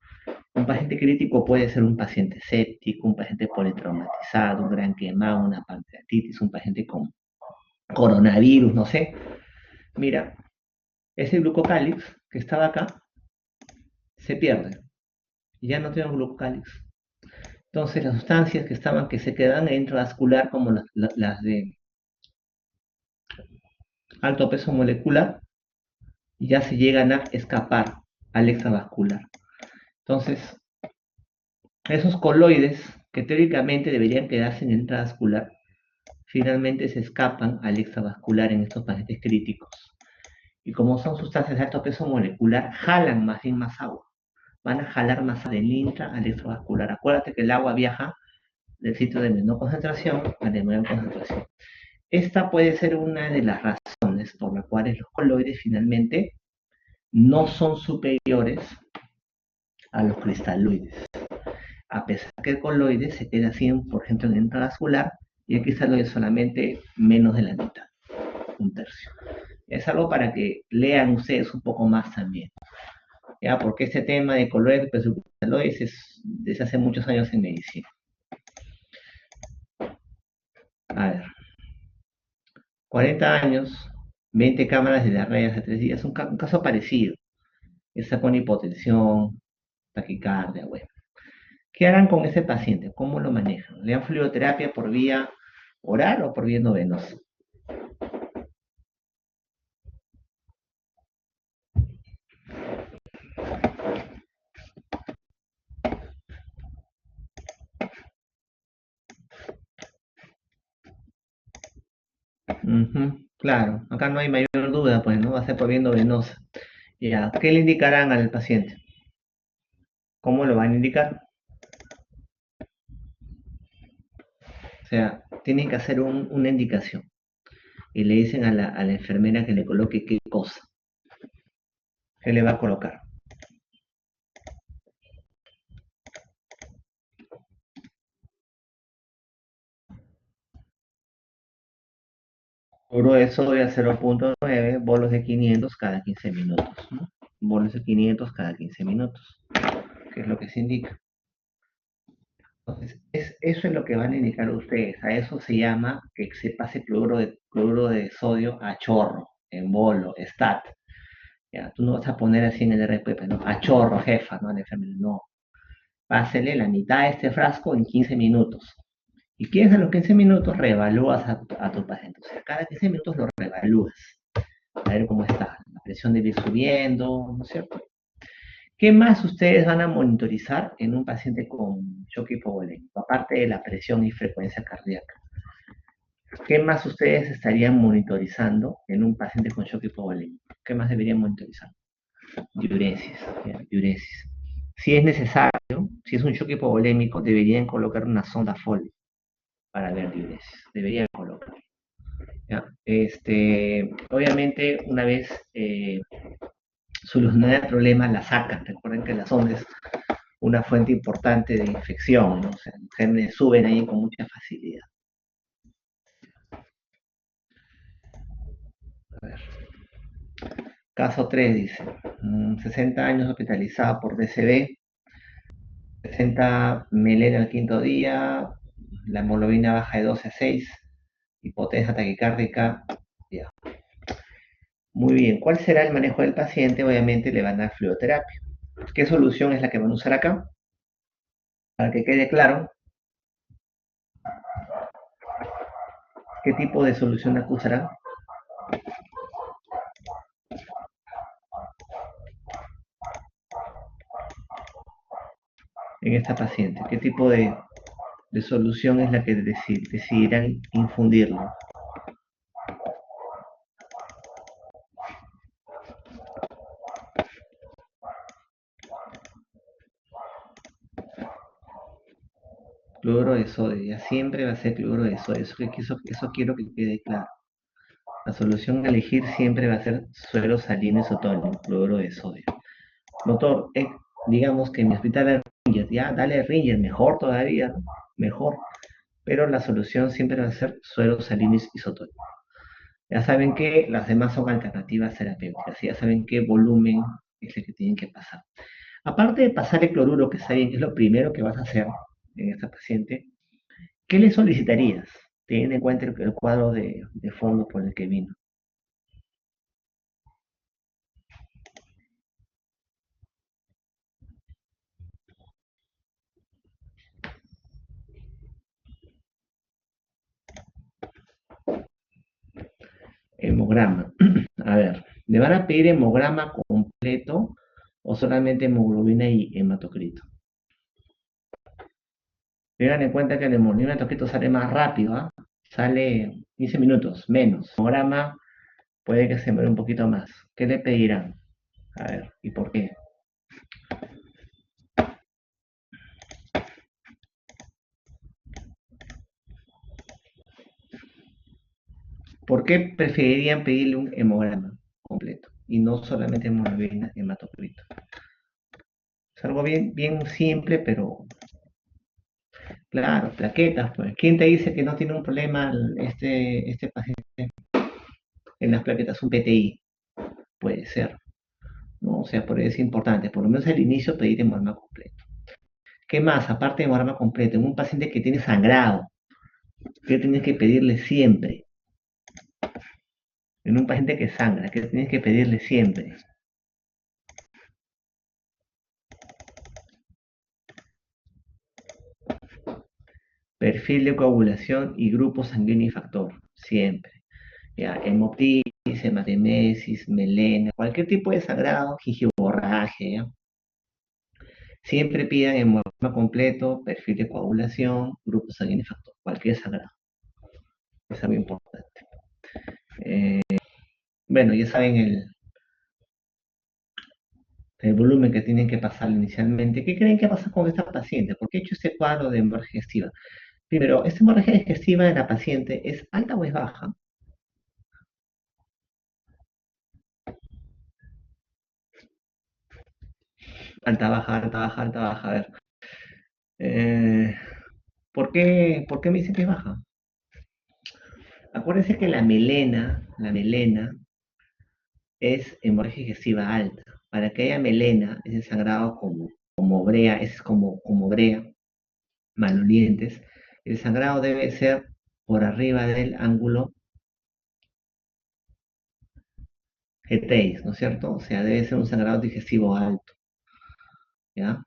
Un paciente crítico puede ser un paciente séptico, un paciente politraumatizado, un gran quemado, una pancreatitis, un paciente con coronavirus, no sé. Mira, ese glucocálix que estaba acá se pierde y ya no tenemos glucocálix. Entonces las sustancias que estaban, que se quedan intravascular, como las de alto peso molecular, ya se llegan a escapar al extravascular. Entonces, esos coloides que teóricamente deberían quedarse en el intravascular, finalmente se escapan al extravascular en estos pacientes críticos. Y como son sustancias de alto peso molecular, jalan más bien más agua. Van a jalar más del intra al extravascular. Acuérdate que el agua viaja del sitio de menor concentración al de mayor concentración. Esta puede ser una de las razones por las cuales los coloides finalmente no son superiores a los cristaloides. A pesar que el coloide se queda 100% en el intravascular y el cristalloide solamente menos de la mitad, un tercio. Es algo para que lean ustedes un poco más también, ¿ya? Porque este tema de coloides versus cristaloides es desde hace muchos años en medicina. A ver, 40 años, 20 cámaras de diarrea hace 3 días, un caso parecido. Está con hipotensión, taquicardia, bueno. ¿Qué harán con ese paciente? ¿Cómo lo manejan? ¿Le dan fluidoterapia por vía oral o por vía no venosa? Ujú, claro, acá no hay mayor duda, pues no va a ser por vía no venosa. Ya, ¿qué le indicarán al paciente? ¿Cómo lo van a indicar? O sea, tienen que hacer una indicación y le dicen a la enfermera que le coloque qué cosa, qué le va a colocar. Cloruro de sodio a 0,9, bolos de 500 cada 15 minutos, ¿no? Bolos de 500 cada 15 minutos, que es lo que se indica. Entonces, eso es lo que van a indicar ustedes. A eso se llama que se pase cloruro de sodio a chorro, en bolo, stat. Ya, tú no vas a poner así en el RPP, ¿no? A chorro, jefa, ¿no? Al enfermero, no. Pásele la mitad de este frasco en 15 minutos. Y quieres a los 15 minutos, reevalúas a tu paciente. O sea, cada 15 minutos lo reevalúas. A ver cómo está. La presión debe ir subiendo, ¿no es cierto? ¿Qué más ustedes van a monitorizar en un paciente con shock hipovolémico? Aparte de la presión y frecuencia cardíaca. ¿Qué más ustedes estarían monitorizando en un paciente con shock hipovolémico? ¿Qué más deberían monitorizar? Diuresis, ya, diuresis. Si es necesario, si es un shock hipovolémico, deberían colocar una sonda Foley para ver diuresis. Deberían colocar. ¿Ya? Obviamente, una vez solucionar el problema, la sacan. Recuerden que la sonda es una fuente importante de infección, ¿no? O sea, los gérmenes suben ahí con mucha facilidad. A ver. Caso 3 dice, 60 años hospitalizada por DCB, 60 melena al quinto día, la hemoglobina baja de 12 a 6, hipotensa taquicárdica. Ya. Muy bien, ¿cuál será el manejo del paciente? Obviamente le van a dar fluidoterapia. ¿Qué solución es la que van a usar acá? Para que quede claro, ¿qué tipo de solución acusarán en esta paciente? ¿Qué tipo de solución es la que decidirán infundirlo? Cloruro de sodio, ya siempre va a ser cloruro de sodio. Eso quiero que quede claro. La solución a elegir siempre va a ser suero salino isotónico, cloruro de sodio. Doctor, digamos que en mi hospital hay Ringer, ya dale Ringer, mejor todavía, ¿no? Mejor. Pero la solución siempre va a ser suero salino isotónico. Ya saben que las demás son alternativas terapéuticas, ya saben qué volumen es el que tienen que pasar. Aparte de pasar el cloruro, que está bien, que es lo primero que vas a hacer en esta paciente, ¿qué le solicitarías, teniendo en cuenta el cuadro de fondo por el que vino? Hemograma. A ver, ¿le van a pedir hemograma completo o solamente hemoglobina y hematocrito? Tengan en cuenta que el hematocrito sale más rápido, ¿ah? Sale 15 minutos, menos. Hemograma puede que se muera un poquito más. ¿Qué le pedirán? A ver, ¿y por qué? ¿Por qué preferirían pedirle un hemograma completo y no solamente hemoglobina y hematocrito? Es algo bien, bien simple, pero claro, plaquetas, pues. ¿Quién te dice que no tiene un problema este paciente en las plaquetas? Un PTI, puede ser, ¿no? O sea, por eso es importante, por lo menos al inicio pedir hemograma completo. ¿Qué más? Aparte de hemograma completo, en un paciente que tiene sangrado, ¿qué tienes que pedirle siempre? En un paciente que sangra, ¿qué tienes que pedirle siempre? perfil de coagulación y grupo sanguíneo y factor, siempre. Ya, hemoptisis, hematemesis, melena, cualquier tipo de sangrado, gingivorragia, ¿ya? Siempre pidan hemograma completo, perfil de coagulación, grupo sanguíneo y factor, cualquier sangrado. Es algo importante. Bueno, ya saben el volumen que tienen que pasar inicialmente. ¿Qué creen que pasa con esta paciente? ¿Por qué he hecho este cuadro de hemorragia digestiva? Primero, ¿esta hemorragia digestiva de la paciente es alta o es baja? Alta, baja, alta, baja, alta, baja. A ver. Eh, ¿por qué me dicen que es baja? Acuérdense que la melena es hemorragia digestiva alta. Para que haya melena, ese sangrado como brea, es como brea, malolientes, el sangrado debe ser por arriba del ángulo G6, ¿no es cierto? O sea, debe ser un sangrado digestivo alto, ¿ya?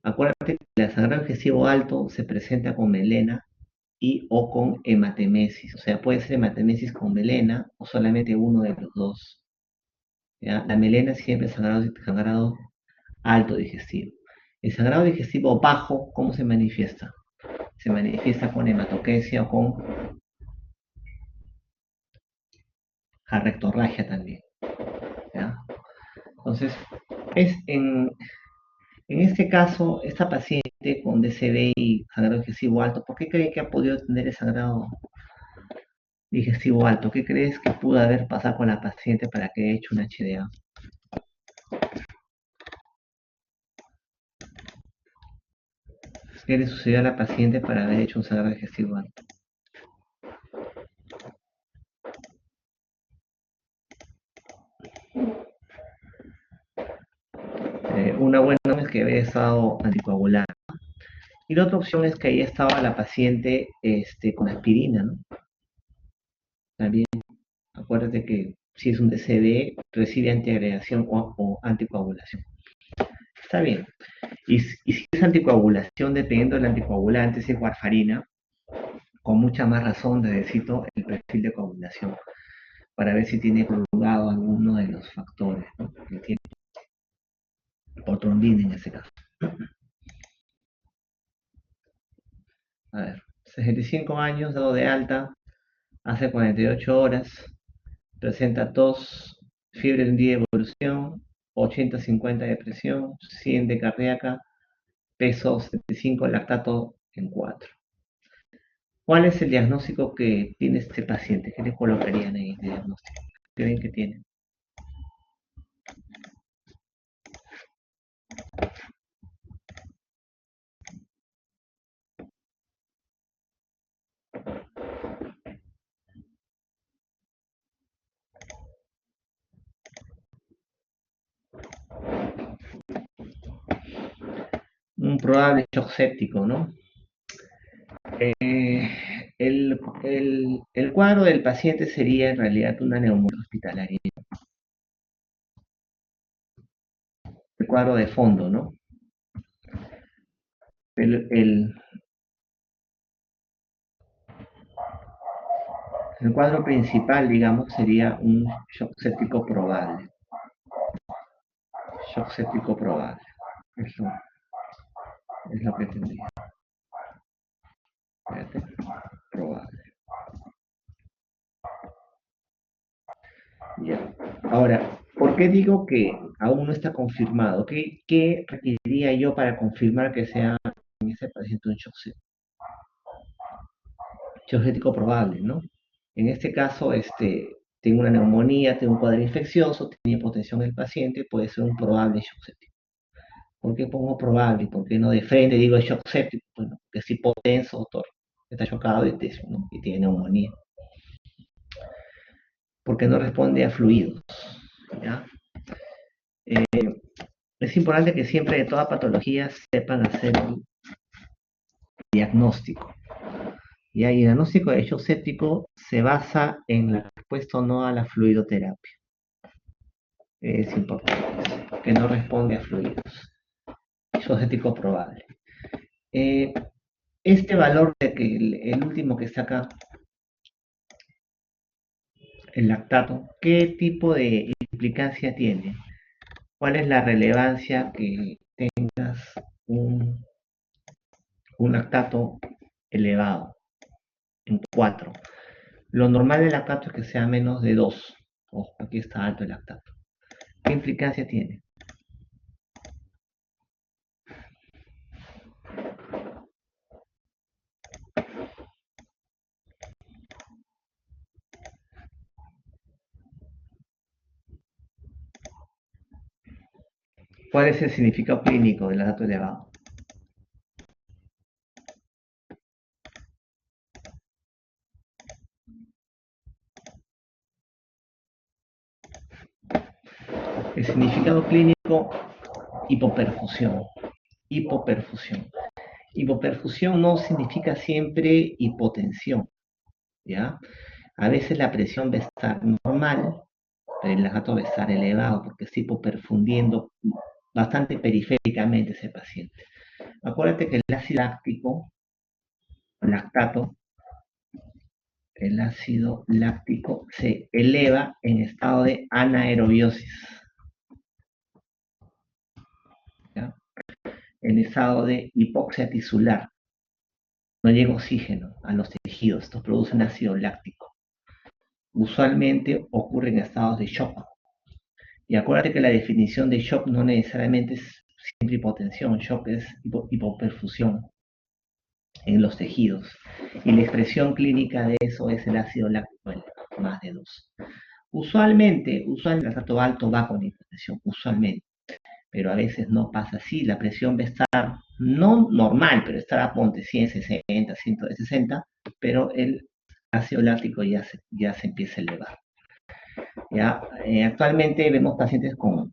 Acuérdate que el sangrado digestivo alto se presenta con melena y o con hematemesis, o sea, puede ser hematemesis con melena o solamente uno de los dos, ¿ya? La melena siempre es sangrado alto digestivo. El sangrado digestivo bajo, ¿cómo se manifiesta? Se manifiesta con hematoquesia o con jarrectorragia también, ¿ya? Entonces, es en este caso, esta paciente con DCB y sangrado digestivo alto, ¿por qué cree que ha podido tener el sangrado digestivo alto? ¿Qué crees que pudo haber pasado con la paciente para que haya hecho un HDA? ¿Qué le sucedió a la paciente para haber hecho un sangrado digestivo alto? Una buena opción es que había estado anticoagulada. Y la otra opción es que ahí estaba la paciente con aspirina, ¿no? También acuérdate que si es un DCB, recibe antiagregación o anticoagulación. Está bien. Y si es anticoagulación, dependiendo del anticoagulante, si es warfarina, con mucha más razón necesito el perfil de coagulación para ver si tiene prolongado alguno de los factores, ¿no? Que tiene, o trombina en ese caso. A ver, 65 años, dado de alta, hace 48 horas, presenta tos, fiebre de un día de evolución, 80-50 de presión, 100 de cardíaca, peso 75, lactato en 4. ¿Cuál es el diagnóstico que tiene este paciente? ¿Qué le colocarían ahí de diagnóstico? ¿Qué ven que tiene? Un probable shock séptico, ¿no? Eh, el cuadro del paciente sería en realidad una neumonía hospitalaria. El cuadro de fondo, ¿no? El, el- el cuadro principal, digamos, sería un shock séptico probable. Shock séptico probable. Eso es lo que tendría. Fíjate, probable. Ya. Ahora, ¿por qué digo que aún no está confirmado? ¿Qué requeriría yo para confirmar que sea en ese paciente un shock séptico probable, ¿no? En este caso, tengo una neumonía, tengo un cuadro infeccioso, tiene hipotensión el paciente, puede ser un probable shock séptico. ¿Por qué pongo probable? ¿Por qué no de frente digo shock séptico? Bueno, que es hipotenso, doctor, está chocado ¿no? Y tiene neumonía. Porque no responde a fluidos, ¿ya? Es importante que siempre de toda patología sepan hacer el diagnóstico. ¿Ya? Y el diagnóstico de shock séptico se basa en la respuesta o no a la fluidoterapia. Es importante, que no responde a fluidos. Shock séptico probable. Este valor de que el último que está acá, el lactato, ¿qué tipo de implicancia tiene? ¿Cuál es la relevancia que tengas un, un lactato elevado en 4? Lo normal del lactato es que sea menos de 2. Ojo, aquí está alto el lactato. ¿Qué implicancia tiene? ¿Cuál es el significado clínico del lactato elevado? El significado clínico, hipoperfusión. Hipoperfusión. Hipoperfusión no significa siempre hipotensión, ¿ya? A veces la presión va a estar normal, pero el lactato va a estar elevado porque está hipoperfundiendo bastante periféricamente ese paciente. Acuérdate que el ácido láctico, lactato, el ácido láctico se eleva en estado de anaerobiosis, ¿ya? En estado de hipoxia tisular. No llega oxígeno a los tejidos, estos producen ácido láctico. Usualmente ocurre en estados de shock. Y acuérdate que la definición de shock no necesariamente es siempre hipotensión, shock es hipoperfusión en los tejidos. Y la expresión clínica de eso es el ácido láctico más de 2. Usualmente el lactato alto va con hipotensión, usualmente, pero a veces no pasa así. La presión va a estar no normal, pero estará ponte 160, 160, pero el ácido láctico ya se empieza a elevar. ¿Ya? Actualmente vemos pacientes con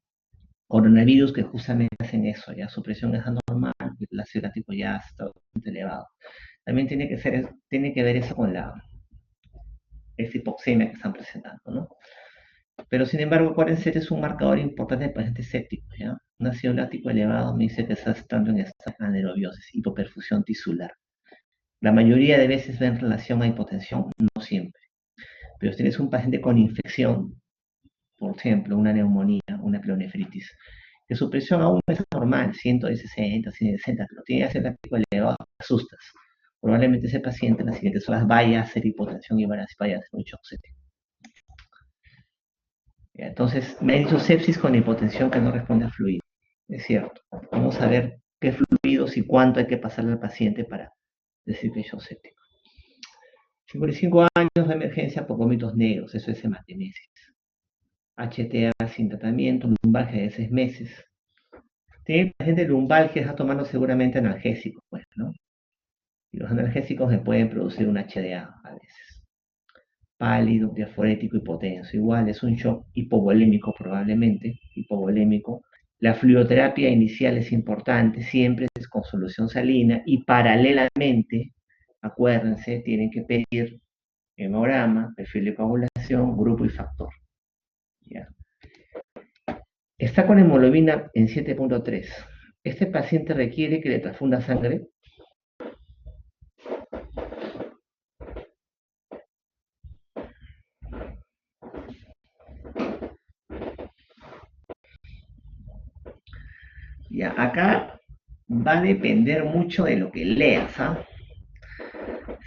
coronavirus que justamente hacen eso, ya su presión es anormal, el ácido láctico ya está bastante elevado. También tiene que ver eso con esta hipoxemia que están presentando, ¿no? Pero sin embargo, acuérdense, este es un marcador importante de pacientes sépticos, ¿ya? Un ácido láctico elevado me dice que está estando en esta anaerobiosis, hipoperfusión tisular. La mayoría de veces va en relación a hipotensión, no siempre. Pero si tienes un paciente con infección, por ejemplo, una neumonía, una pielonefritis, que su presión aún es normal, 160, 160, pero tiene ácido láctico elevado, te asustas. Probablemente ese paciente en las siguientes horas vaya a hacer hipotensión y vaya a hacer un shock séptico. Entonces, me ha dicho sepsis con hipotensión que no responde a fluido. Es cierto. Vamos a ver qué fluidos y cuánto hay que pasarle al paciente para decir que es shock séptico. 55 años de emergencia por vómitos negros, eso es hematemesis. HTA sin tratamiento, lumbalgia de 6 meses. Tiene paciente lumbalgia, está tomando seguramente analgésicos, pues, ¿no? Y los analgésicos me pueden producir un HDA a veces. Pálido, diaforético, hipotenso. Igual es un shock hipovolémico probablemente, hipovolémico. La fluidoterapia inicial es importante, siempre es con solución salina y paralelamente, acuérdense, tienen que pedir hemograma, perfil de coagulación, grupo y factor. ¿Ya? Está con hemoglobina en 7.3. Este paciente requiere que le transfunda sangre. Ya, acá va a depender mucho de lo que leas, ¿ah?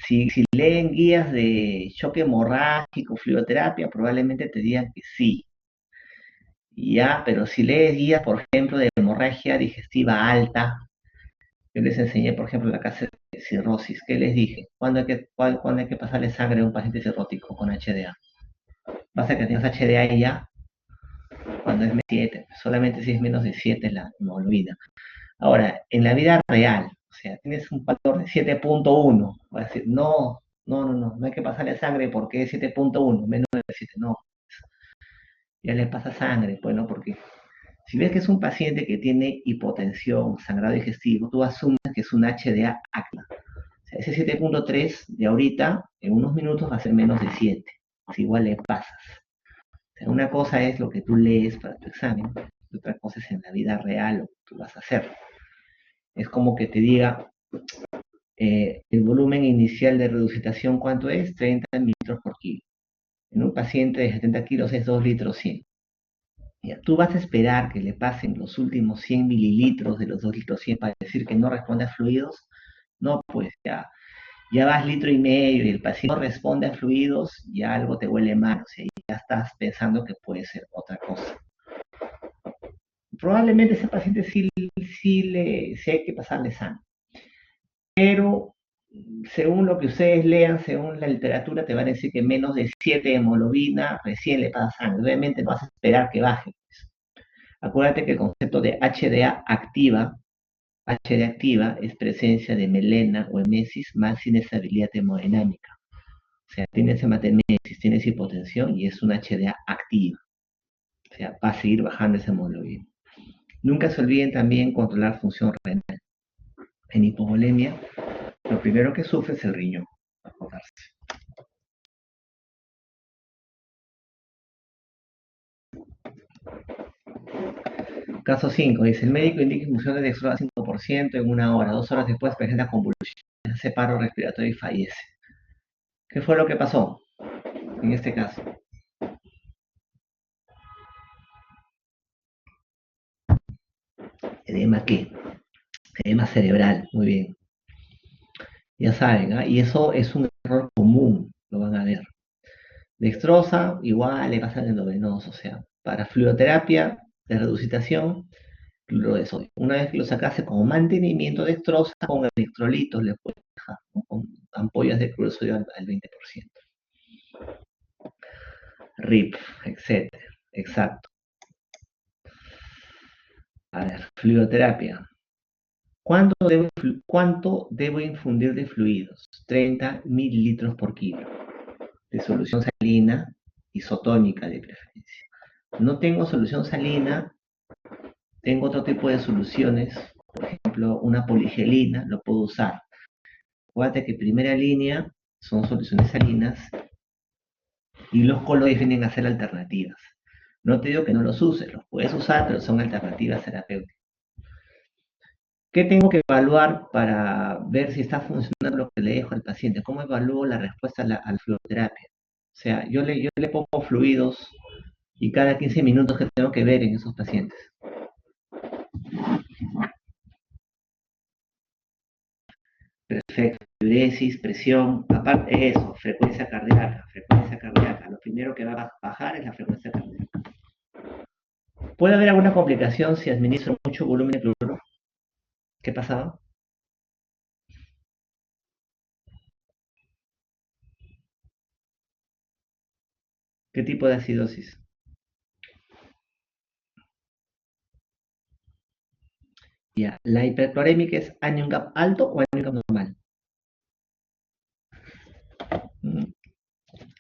Si leen guías de shock hemorrágico, fluidoterapia, probablemente te digan que sí. Ya, pero si lees guías, por ejemplo, de hemorragia digestiva alta, yo les enseñé, por ejemplo, la clase de cirrosis. ¿Qué les dije? ¿Cuándo hay que pasarle sangre a un paciente cirrótico con HDA? Basta que tengas HDA y ya, cuando es 7, solamente si es menos de 7 la hemoglobina. Ahora, en la vida real, o sea, tienes un valor de 7.1, va a decir, no hay que pasarle sangre porque es 7.1, menos de 7, no, ya le pasa sangre, pues no, porque si ves que es un paciente que tiene hipotensión, sangrado digestivo, tú asumes que es un HDA acna. O sea, ese 7.3 de ahorita, en unos minutos va a ser menos de 7, si igual le pasas. O sea, una cosa es lo que tú lees para tu examen, y otra cosa es en la vida real lo que tú vas a hacer. Es como que te diga, El volumen inicial de resucitación, ¿cuánto es? 30 mililitros por kilo. En un paciente de 70 kilos es 2 litros 100. Ya, tú vas a esperar que le pasen los últimos 100 mililitros de los 2 litros 100 para decir que no responde a fluidos. No, pues ya vas litro y medio y el paciente no responde a fluidos, ya algo te huele mal, o sea, ya estás pensando que puede ser otra cosa. Probablemente ese paciente sí hay que pasarle sangre, pero según lo que ustedes lean, según la literatura, te van a decir que menos de 7 de hemoglobina recién le pasa sangre. Obviamente no vas a esperar que baje. Acuérdate que el concepto de HDA activa es presencia de melena o hemesis más inestabilidad hemodinámica. O sea, tienes hematemesis, tienes hipotensión y es una HDA activa. O sea, va a seguir bajando esa hemoglobina. Nunca se olviden también controlar función renal. En hipovolemia, lo primero que sufre es el riñón. Acordarse. Caso 5, dice, el médico indica infusión de dextrosa 5% en 1 hora, 2 horas después presenta convulsiones, hace paro respiratorio y fallece. ¿Qué fue lo que pasó en este caso? ¿Edema qué? Edema cerebral, muy bien. Ya saben, ¿ah? Y eso es un error común, lo van a ver. Dextrosa, igual le pasa endovenoso, o sea, para fluidoterapia de resucitación, cloruro de sodio. Una vez que lo sacaste como mantenimiento dextrosa, con electrolitos le puedes dejar, ¿no? Con ampollas de cloruro de sodio al 20%. RIP, etcétera. Exacto. A ver, fluidoterapia. ¿Cuánto debo infundir de fluidos? 30 mililitros por kilo. De solución salina, isotónica de preferencia. No tengo solución salina, tengo otro tipo de soluciones, por ejemplo, una poligelina, lo puedo usar. Acuérdate que primera línea son soluciones salinas y los colores vienen a ser alternativas. No te digo que no los uses, los puedes usar, pero son alternativas terapéuticas. ¿Qué tengo que evaluar para ver si está funcionando lo que le dejo al paciente? ¿Cómo evalúo la respuesta a la fluidoterapia? O sea, yo le pongo fluidos y cada 15 minutos que tengo que ver en esos pacientes. Perfecto, diuresis, presión, aparte de eso, frecuencia cardíaca, frecuencia cardíaca. Lo primero que va a bajar es la frecuencia cardíaca. ¿Puede haber alguna complicación si administro mucho volumen de cloruro? ¿Qué pasaba? ¿Qué tipo de acidosis? Ya, ¿la hiperclorémica es anion gap alto o anion gap normal? Mm,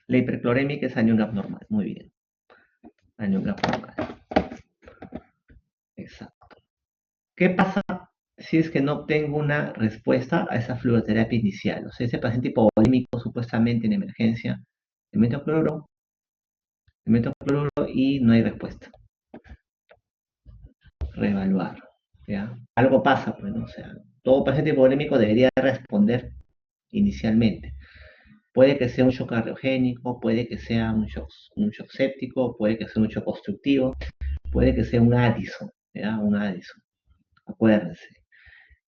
La hiperclorémica es anion gap normal, muy bien. Anion gap normal, exacto. ¿Qué pasa si es que no obtengo una respuesta a esa fluidoterapia inicial? O sea, ese paciente hipovolémico supuestamente en emergencia, le meto cloruro y no hay respuesta. Reevaluar, ¿ya? Algo pasa, pues, ¿no? O sea, todo paciente hipovolémico debería responder inicialmente. Puede que sea un shock cardiogénico, puede que sea un shock séptico, puede que sea un shock obstructivo, puede que sea un Addison, ¿ya? Un Addison. Acuérdense,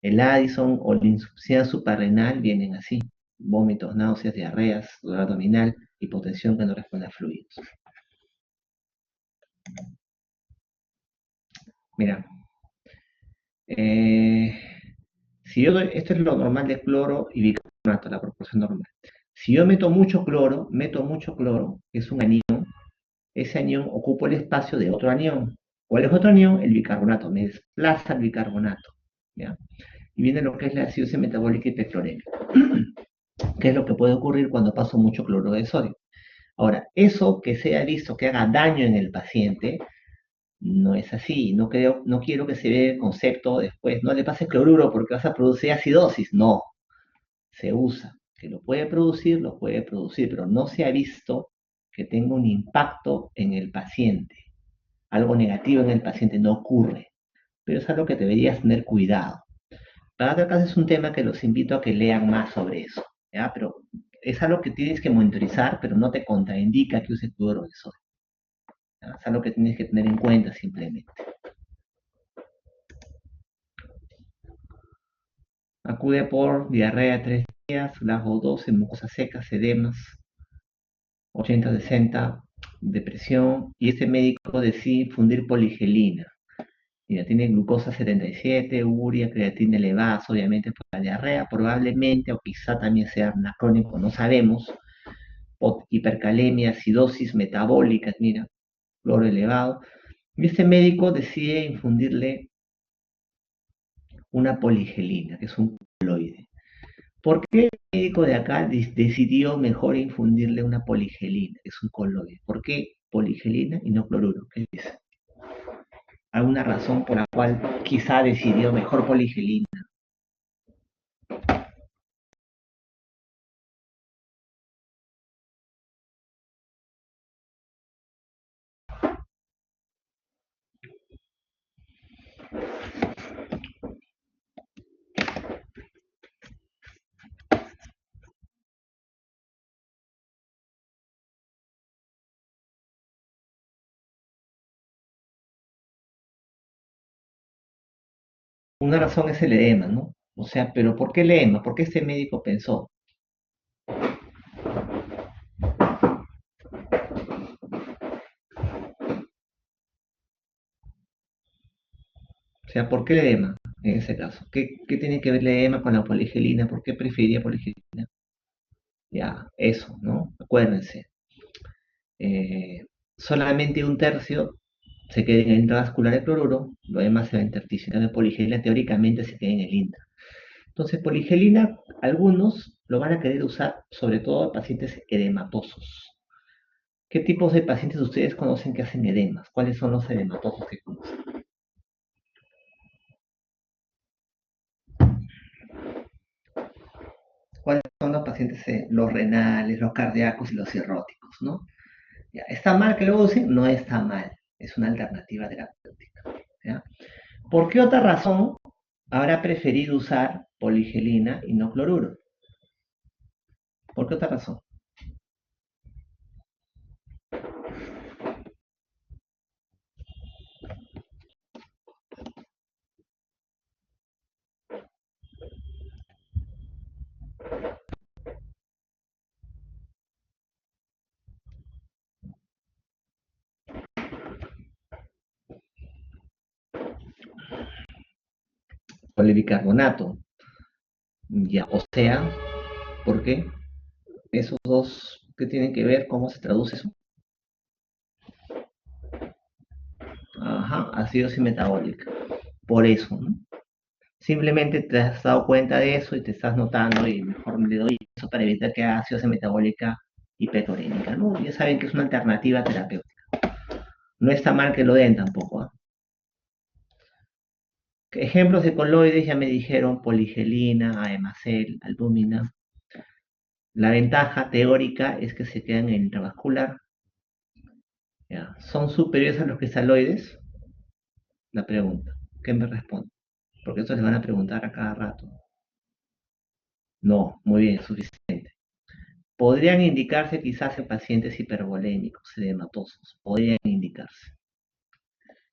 el Addison o la insuficiencia suprarrenal vienen así: vómitos, náuseas, diarreas, dolor abdominal, hipotensión que no responde a fluidos. Mira, eh, si yo doy, esto es lo normal de cloro y bicarbonato, la proporción normal. Si yo meto mucho cloro, que es un anión, ese anión ocupa el espacio de otro anión. ¿Cuál es otro anión? El bicarbonato. Me desplaza el bicarbonato, ¿ya? Y viene lo que es la acidosis metabólica hiperclorémica, que es lo que puede ocurrir cuando paso mucho cloruro de sodio. Ahora, eso que sea visto que haga daño en el paciente, no es así. No quiero que se vea el concepto después, no le pases cloruro porque vas a producir acidosis. No, se usa. Que lo puede producir, pero no se ha visto que tenga un impacto en el paciente. Algo negativo en el paciente no ocurre, pero es algo que deberías tener cuidado. Para otra casa es un tema que los invito a que lean más sobre eso, ¿ya? Pero es algo que tienes que monitorizar, pero no te contraindica que uses cloruro de sodio, ¿ya? Es algo que tienes que tener en cuenta simplemente. Acude por diarrea 3 días, lago 12, mucosas secas, edemas, 80-60, depresión, y este médico decide infundir poligelina. Mira, tiene glucosa 77, urea, creatina elevadas, obviamente por la diarrea, probablemente, o quizá también sea anacrónico, no sabemos, hipercalemia, acidosis metabólica, mira, cloro elevado. Y este médico decide infundirle una poligelina, que es un coloide. ¿Por qué el médico de acá decidió mejor infundirle una poligelina, que es un coloide? ¿Por qué poligelina y no cloruro? ¿Qué dice? ¿Alguna razón por la cual quizá decidió mejor poligelina? Una razón es el edema, ¿no? O sea, pero ¿por qué el edema? ¿Por qué este médico pensó? O sea, ¿por qué el edema en ese caso? ¿Qué tiene que ver el edema con la poligelina? ¿Por qué preferiría poligelina? Ya, eso, ¿no? Acuérdense. eh, Solamente un tercio se queda en el intravascular de cloruro, lo demás se va a intersticio. Entonces, poligelina teóricamente se queda en el intra. Entonces, poligelina, algunos lo van a querer usar, sobre todo en pacientes edematosos. ¿Qué tipos de pacientes ustedes conocen que hacen edemas? ¿Cuáles son los edematosos que conocen? ¿Cuáles son los pacientes, los renales, los cardíacos y los cirróticos, ¿no? Ya, ¿está mal que lo usen? No está mal, es una alternativa terapéutica. ¿Ya? ¿Por qué otra razón habrá preferido usar poligelina y no cloruro? ¿Por qué otra razón? Polibicarbonato. Ya, o sea, ¿por qué? Esos dos, ¿qué tienen que ver? ¿Cómo se traduce eso? Ajá, acidosis metabólica. Por eso, ¿no? Simplemente te has dado cuenta de eso y te estás notando y mejor le doy eso para evitar que haga acidosis metabólica hipertorémica, ¿no? Ya saben que es una alternativa terapéutica. No está mal que lo den tampoco, ¿ah? Ejemplos de coloides ya me dijeron poligelina, aemacel, albúmina. La ventaja teórica es que se quedan en el intravascular. ¿Ya? ¿Son superiores a los cristaloides? La pregunta. ¿Qué me responde? Porque eso les van a preguntar a cada rato. No, muy bien, suficiente. Podrían indicarse quizás en pacientes hipervolémicos, edematosos. Podrían indicarse.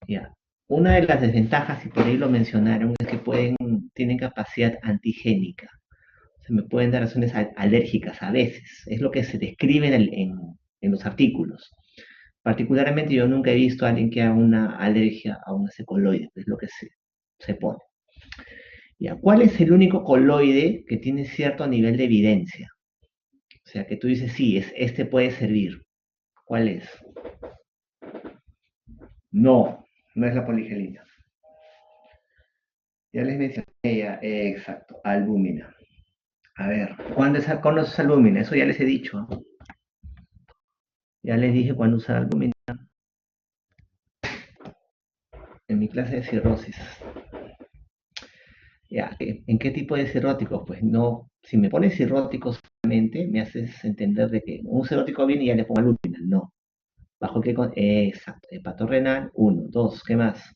¿Ya? Una de las desventajas, y por ahí lo mencionaron, es que tienen capacidad antigénica. Se me pueden dar reacciones alérgicas a veces. Es lo que se describe en los artículos. Particularmente yo nunca he visto a alguien que haga una alergia a un coloide, es lo que se pone. ¿Ya? ¿Cuál es el único coloide que tiene cierto nivel de evidencia? O sea, que tú dices, sí, este puede servir. ¿Cuál es? No, no es la poligelina. Ya les mencioné ya, exacto, albúmina. A ver, ¿cuándo conoces albúmina? Eso ya les he dicho, ¿no? Ya les dije cuándo usar albúmina en mi clase de cirrosis. Ya, ¿en qué tipo de cirrótico? Pues no, si me pones cirrótico solamente, me haces entender de que un cirrótico viene y ya le pongo albúmina. No. ¿Bajo qué exacto, hepatorrenal, uno, dos, ¿qué más?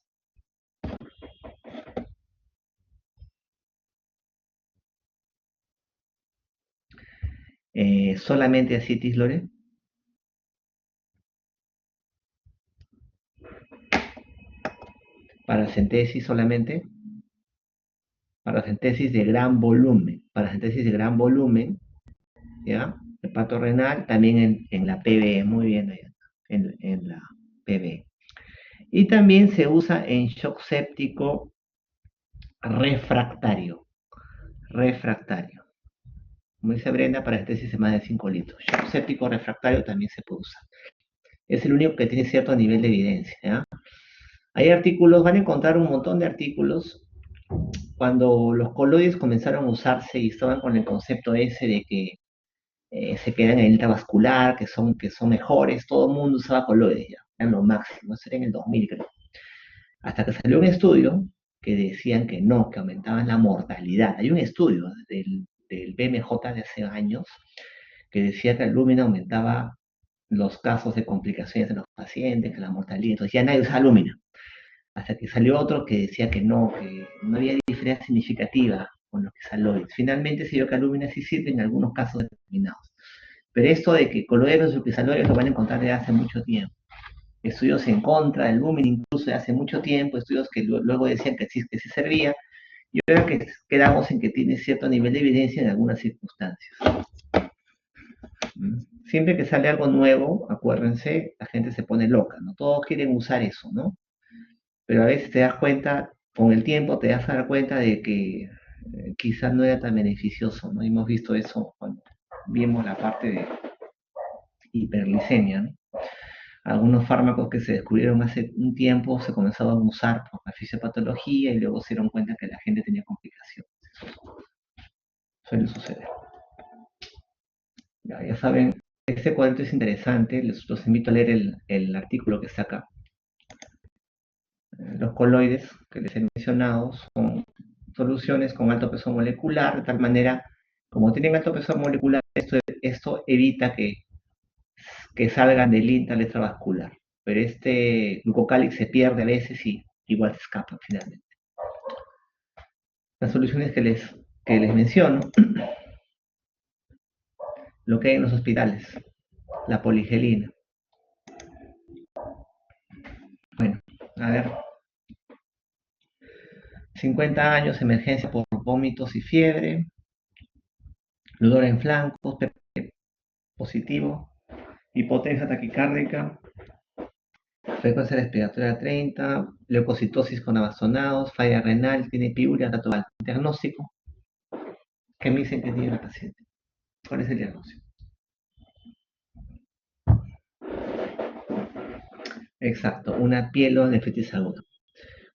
solamente ascitis, Lore, paracentesis solamente, paracentesis de gran volumen, paracentesis de gran volumen, ¿ya? Hepato renal, también en la PB, muy bien, en la PB. Y también se usa en shock séptico refractario, refractario. Como dice Brenda, parástesis de más de 5 litros. Shock séptico refractario también se puede usar. Es el único que tiene cierto nivel de evidencia, ¿ya? Hay artículos, van a encontrar un montón de artículos cuando los coloides comenzaron a usarse y estaban con el concepto ese de que se quedan en el intravascular, que son mejores, todo el mundo usaba coloides ya, eran lo máximo, eso era en el 2000 creo. Hasta que salió un estudio que decían que no, que aumentaban la mortalidad. Hay un estudio del BMJ de hace años que decía que el lúmina aumentaba los casos de complicaciones en los pacientes, que la mortalidad, entonces ya nadie usaba lúmina. Hasta que salió otro que decía que no había diferencia significativa con los quesaloides. Finalmente se vio que la lúmina sí sirve en algunos casos determinados. Pero esto de que coloides y quesaloides lo van a encontrar desde hace mucho tiempo. Estudios en contra del lúmina incluso de hace mucho tiempo, estudios que luego decían que sí servía, y ahora que quedamos en que tiene cierto nivel de evidencia en algunas circunstancias. Siempre que sale algo nuevo, acuérdense, la gente se pone loca, ¿no? Todos quieren usar eso, ¿no? Pero a veces te das cuenta, con el tiempo te das a dar cuenta de que quizás no era tan beneficioso, ¿no? Y hemos visto eso cuando vimos la parte de hiperglicemia, ¿no? Algunos fármacos que se descubrieron hace un tiempo se comenzaban a usar por la fisiopatología y luego se dieron cuenta que la gente tenía complicaciones. Suele suceder. Ya saben, este cuadrito es interesante, los invito a leer el artículo que está acá. Los coloides que les he mencionado son soluciones con alto peso molecular, de tal manera, como tienen alto peso molecular, esto evita que salgan del intra extravascular. Pero este glucocálix se pierde a veces y igual se escapa finalmente. Las soluciones que les menciono, lo que hay en los hospitales, la poligelina. Bueno, a ver, 50 años, emergencia por vómitos y fiebre, dolor en flancos, PP positivo, hipotensión taquicárdica, frecuencia respiratoria 30, leucocitosis con abastonados, falla renal, tiene piuria, dato al diagnóstico. ¿Qué me dicen que tiene la paciente? ¿Cuál es el diagnóstico? Exacto, una pielonefritis aguda.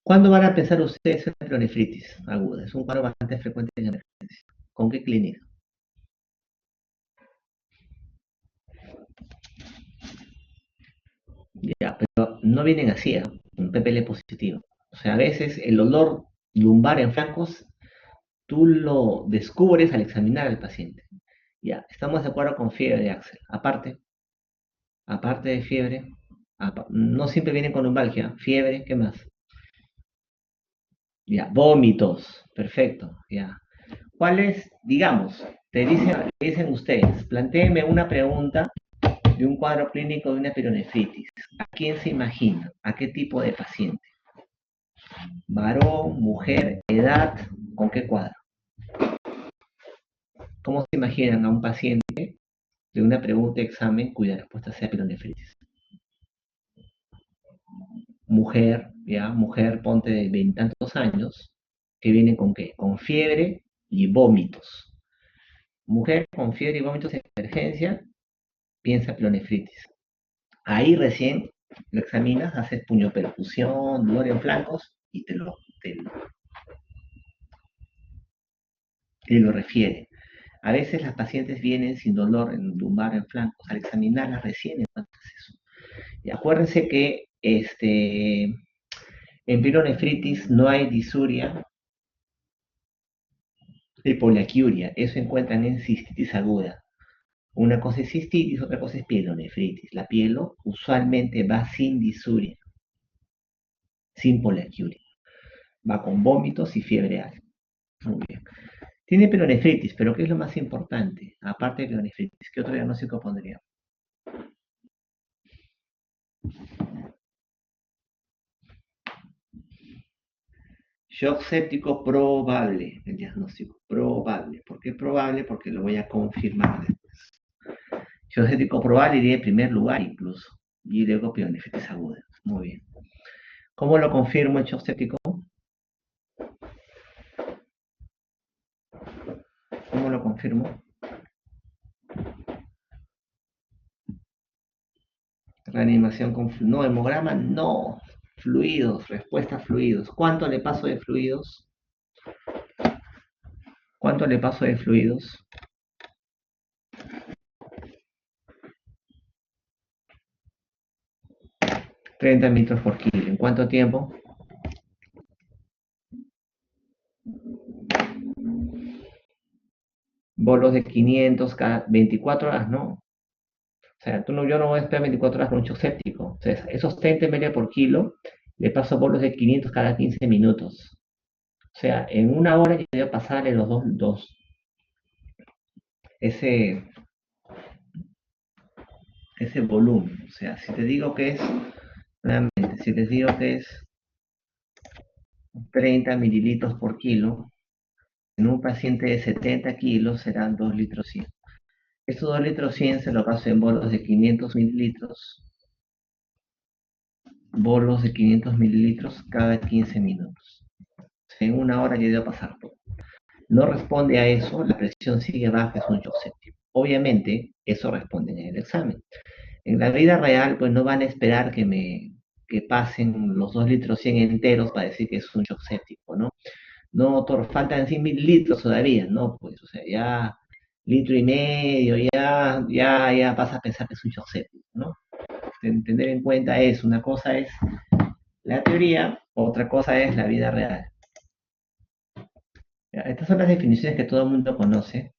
¿Cuándo van a pensar ustedes en pielonefritis aguda? Es un cuadro bastante frecuente en emergencia. ¿Con qué clínica? Ya, pero no vienen así, ¿eh? Un PPL positivo. O sea, a veces el dolor lumbar en flancos tú lo descubres al examinar al paciente. Ya, estamos de acuerdo con fiebre, Axel. Aparte de fiebre, no siempre vienen con lumbalgia. Fiebre, ¿qué más? Ya, vómitos. Perfecto, ya. ¿Cuáles, digamos, te dicen ustedes, plantéenme una pregunta de un cuadro clínico de una pielonefritis? ¿A quién se imagina? ¿A qué tipo de paciente? Varón, mujer, edad, ¿con qué cuadro? ¿Cómo se imaginan a un paciente de una pregunta de examen cuya respuesta sea pielonefritis? Mujer, ya, mujer, ponte de veintitantos años, que viene con qué? Con fiebre y vómitos. Mujer con fiebre y vómitos en emergencia, piensa pielonefritis. Ahí recién lo examinas, haces puñoperfusión, dolor en flancos y te lo refiere. A veces las pacientes vienen sin dolor en lumbar, en flancos. Al examinarlas recién encuentras eso. Y acuérdense que en pielonefritis no hay disuria y poliaquiuria. Eso encuentran en cistitis aguda. Una cosa es cistitis, otra cosa es pielonefritis. La pielo usualmente va sin disuria, sin poliaquiuria. Va con vómitos y fiebre alta. Muy bien. Tiene pielonefritis, pero ¿qué es lo más importante? Aparte de pielonefritis, ¿qué otro diagnóstico pondría? Shock séptico probable, el diagnóstico, probable. ¿Por qué probable? Porque lo voy a confirmar después. Shock séptico probable iría en primer lugar incluso. Y luego pielonefritis aguda. Muy bien. ¿Cómo lo confirmo el shock séptico? ¿Cómo lo confirmo? Reanimación con fluidos. No, hemograma no. Fluidos, respuesta a fluidos. ¿Cuánto le paso de fluidos? ¿Cuánto le paso de fluidos? 30 litros por kilo. ¿En cuánto tiempo? Bolos de 500 cada 24 horas, ¿no? O sea, yo no voy a esperar 24 horas con un shock séptico. O sea, esos 30 ml por kilo, le paso bolos de 500 cada 15 minutos. O sea, en una hora yo voy a pasarle los ese, ese volumen. O sea, si te digo que es, nuevamente, si les digo que es 30 mililitros por kilo, en un paciente de 70 kilos serán 2 litros 100. Estos 2 litros 100 se lo paso en bolos de 500 mililitros, cada 15 minutos. En una hora ya debo pasar todo. No responde a eso, la presión sigue baja, es un shock séptico. Obviamente, eso responde en el examen. En la vida real, pues no van a esperar que pasen los 2 litros 100 enteros para decir que es un shock séptico, ¿no? No, doctor, faltan 100 mililitros todavía, ¿no? Pues, o sea, ya litro y medio, ya pasa a pensar que es un shock séptico, ¿no? Tener en cuenta eso, una cosa es la teoría, otra cosa es la vida real. Estas son las definiciones que todo el mundo conoce.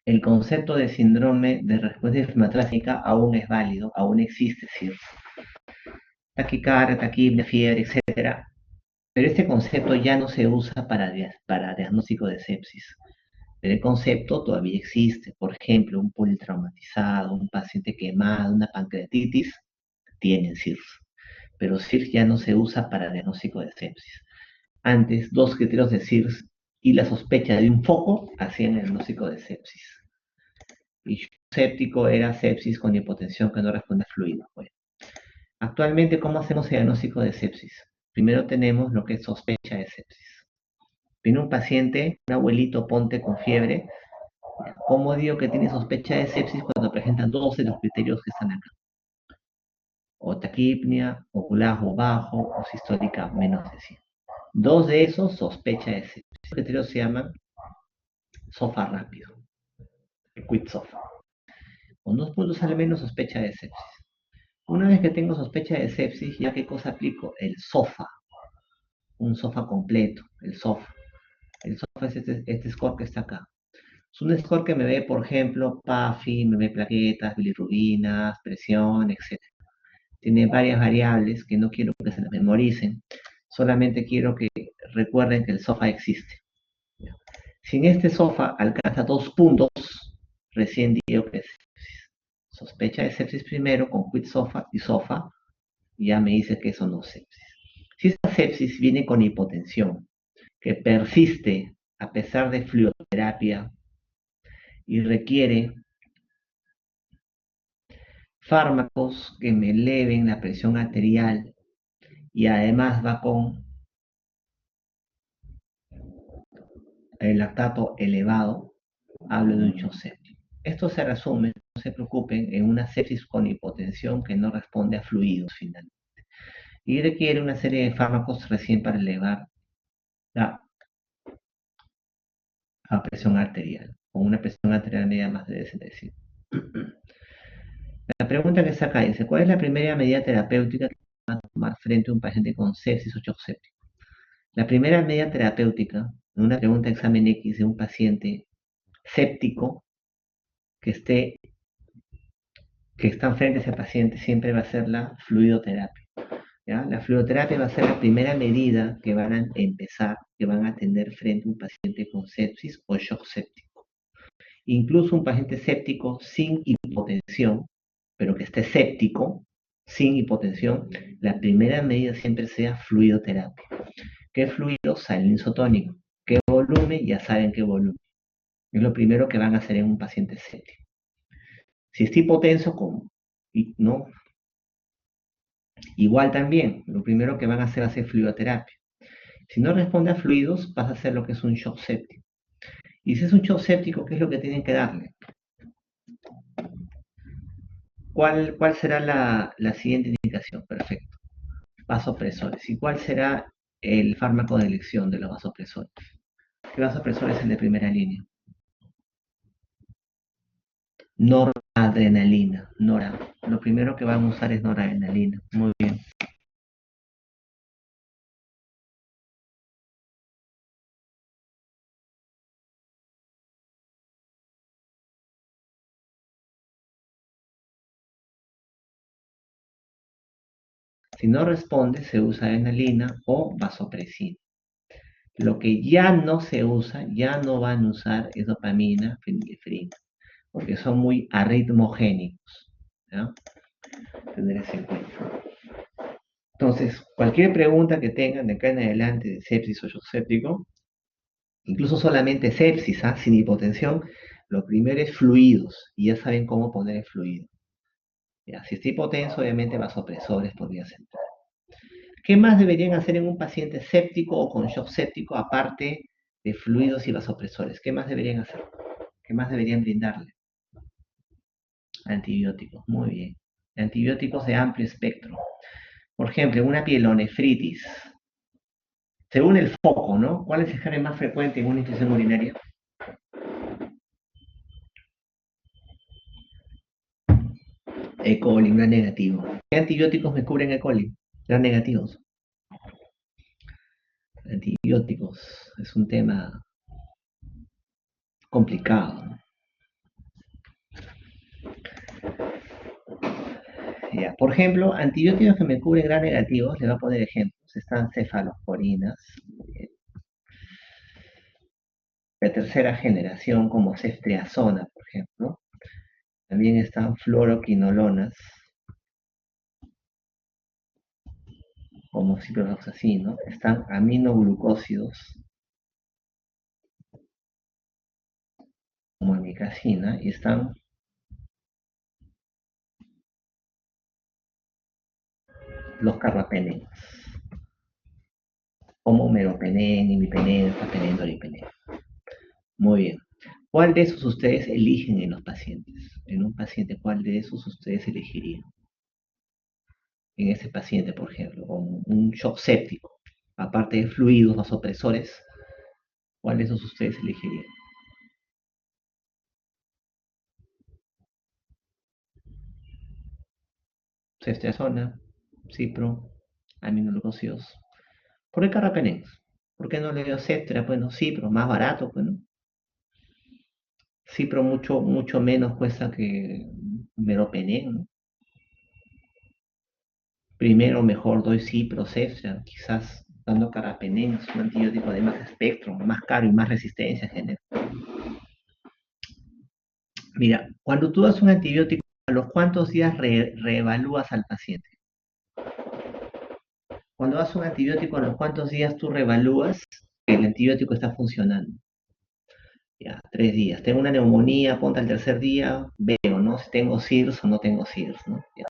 El concepto de síndrome de respuesta inflamatoria aún es válido, aún existe, ¿sí? Taquicardia, taquipnea, fiebre, etcétera. Pero este concepto ya no se usa para diagnóstico de sepsis. Pero el concepto todavía existe. Por ejemplo, un politraumatizado, un paciente quemado, una pancreatitis, tienen SIRS. Pero SIRS ya no se usa para diagnóstico de sepsis. Antes, dos criterios de SIRS y la sospecha de un foco hacían el diagnóstico de sepsis. Y séptico era sepsis con hipotensión que no responde a fluido. Bueno, actualmente, ¿cómo hacemos el diagnóstico de sepsis? Primero tenemos lo que es sospecha de sepsis. Viene un paciente, un abuelito, ponte con fiebre. ¿Cómo digo que tiene sospecha de sepsis cuando presentan dos de los criterios que están acá? O taquipnea, ocular bajo, o sistólica menos de 100. Dos de esos, sospecha de sepsis. Los criterios se llaman SOFA rápido, el quick SOFA. Con 2 puntos al menos, sospecha de sepsis. Una vez que tengo sospecha de sepsis, ¿ya qué cosa aplico? El SOFA, un SOFA completo, el SOFA. El SOFA es este score que está acá. Es un score que me ve, por ejemplo, PAFI, me ve plaquetas, bilirrubinas, presión, etc. Tiene varias variables que no quiero que se las memoricen, solamente quiero que recuerden que el SOFA existe. Si en este SOFA alcanza 2 puntos, recién digo que es sepsis. Sospecha de sepsis primero con quit SOFA y SOFA, ya me dice que eso no es sepsis. Si esta sepsis viene con hipotensión, que persiste a pesar de fluidoterapia y requiere fármacos que me eleven la presión arterial y además va con el lactato elevado, hablo de un shock séptico. Esto se resume, no se preocupen, en una sepsis con hipotensión que no responde a fluidos finalmente y requiere una serie de fármacos recién para elevar la, la presión arterial, con una presión arterial media más de 65. La pregunta que está acá dice, ¿cuál es la primera medida terapéutica que va a tomar frente a un paciente con sepsis o shock séptico? La primera medida terapéutica, en una pregunta de examen X de un paciente séptico que está frente a ese paciente, siempre va a ser la fluidoterapia. ¿ya? La fluidoterapia va a ser la primera medida que van a empezar, que van a tener frente a un paciente con sepsis o shock séptico. Incluso un paciente séptico sin hipotensión, pero que esté séptico, sin hipotensión, la primera medida siempre sea fluidoterapia. ¿Qué fluido? Salino isotónico. ¿Qué volumen? Ya saben qué volumen. Es lo primero que van a hacer en un paciente séptico. Si está hipotenso, ¿no? Igual también, lo primero que van a hacer va a ser fluidoterapia. Si no responde a fluidos, vas a hacer lo que es un shock séptico. Y si es un shock séptico, ¿qué es lo que tienen que darle? ¿Cuál será la siguiente indicación? Perfecto. Vasopresores. ¿Y cuál será el fármaco de elección de los vasopresores? ¿Qué vasopresor es el de primera línea? Noradrenalina, nora. Lo primero que van a usar es noradrenalina. Muy bien. Si no responde, se usa adrenalina o vasopresina. Lo que ya no se usa, ya no van a usar es dopamina, fenilefrina, porque son muy arritmogénicos. ¿Ya? Tener eso en cuenta. Entonces, cualquier pregunta que tengan de acá en adelante de sepsis o shock séptico, incluso solamente sepsis, ¿ah? Sin hipotensión, lo primero es fluidos, y ya saben cómo poner el fluido. ¿Ya? Si está hipotenso, obviamente vasopresores podría ser. ¿Qué más deberían hacer en un paciente séptico o con shock séptico aparte de fluidos y vasopresores? ¿Qué más deberían hacer? ¿Qué más deberían brindarle? Antibióticos, muy bien. Antibióticos de amplio espectro. Por ejemplo, una pielonefritis. Según el foco, ¿no? ¿Cuál es el germen más frecuente en una infección urinaria? E. coli, gran negativo. ¿Qué antibióticos me cubren E. coli? Gran negativos. Antibióticos es un tema complicado, ¿no? Ya, por ejemplo, antibióticos que me cubren gran negativos, le voy a poner ejemplos. Están cefalosporinas, de tercera generación como ceftriaxona, por ejemplo. También están fluoroquinolonas, como ciprofloxacino. Están aminoglucósidos, como amicacina, y están los carbapenems, como meropenem, imipenem, tapenem, doripenem. Muy bien. ¿Cuál de esos ustedes eligen en los pacientes? En un paciente, ¿cuál de esos ustedes elegirían? En ese paciente, por ejemplo, con un shock séptico, aparte de fluidos vasopresores, ¿cuál de esos ustedes elegirían? Ceftriaxona, cipro, aminoglucósidos. ¿Por qué carbapenems? ¿Por qué no le dio ceftra? Bueno, cipro, más barato, pues, ¿no? Cipro mucho menos cuesta que meropenem, ¿no? Primero, mejor doy ciprofloxacin, quizás dando carbapenem, un antibiótico de más espectro, más caro y más resistencia genera. Mira, cuando tú das un antibiótico, ¿a los cuántos días reevalúas al paciente? Cuando das un antibiótico, ¿a los cuántos días tú reevalúas que el antibiótico está funcionando? Ya, 3 días. Tengo una neumonía, ponte al tercer día, veo, ¿no? Si tengo SIRS o no tengo SIRS, ¿no? Ya.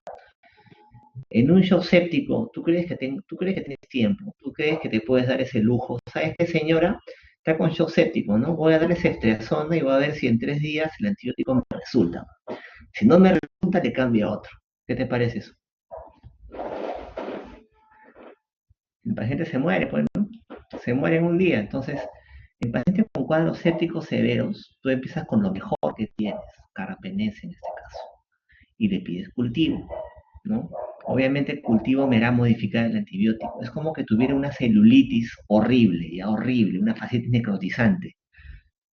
En un shock séptico, ¿tú crees que tienes tiempo? ¿Tú crees que te puedes dar ese lujo? ¿Sabes qué, señora? Está con shock séptico, ¿no? Voy a darle ceftriaxona y voy a ver si en 3 días el antibiótico me resulta. Si no me resulta, le cambio a otro. ¿Qué te parece eso? El paciente se muere, pues, ¿no? Se muere en un día. Entonces, en pacientes con cuadros sépticos severos, tú empiezas con lo mejor que tienes, carbapenems en este caso, y le pides cultivo, ¿no? Obviamente el cultivo me hará modificar el antibiótico. Es como que tuviera una celulitis horrible, ya horrible, una fascitis necrotizante.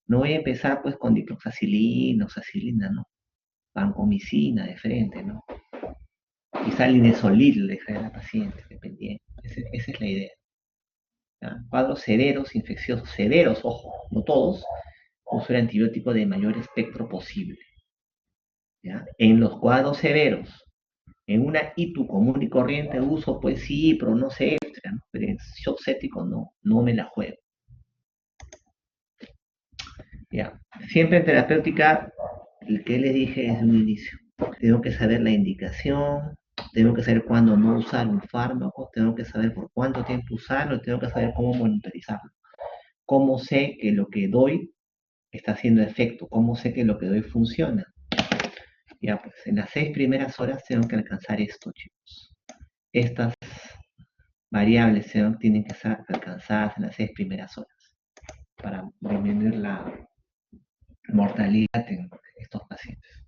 No voy a empezar pues con dicloxacilina, oxacilina, ¿no? Vancomicina de frente, ¿no? Quizá linezolid le dejaré a la paciente, dependiendo. Esa es la idea. ¿Ya? Cuadros severos, infecciosos, severos, ojo, no todos, uso el antibiótico de mayor espectro posible. ¿Ya? En los cuadros severos, en una ITU común y corriente uso, pues sí, pero no sé, ¿no? Pero en shock séptico no me la juego. ¿Ya? Siempre en terapéutica, el que le dije desde un inicio, tengo que saber la indicación, tengo que saber cuándo no usar un fármaco, tengo que saber por cuánto tiempo usarlo, tengo que saber cómo monitorizarlo. ¿Cómo sé que lo que doy está haciendo efecto? ¿Cómo sé que lo que doy funciona? Ya, pues en las 6 primeras horas tengo que alcanzar esto, chicos. Estas variables tienen que ser alcanzadas en las 6 primeras horas para disminuir la mortalidad en estos pacientes.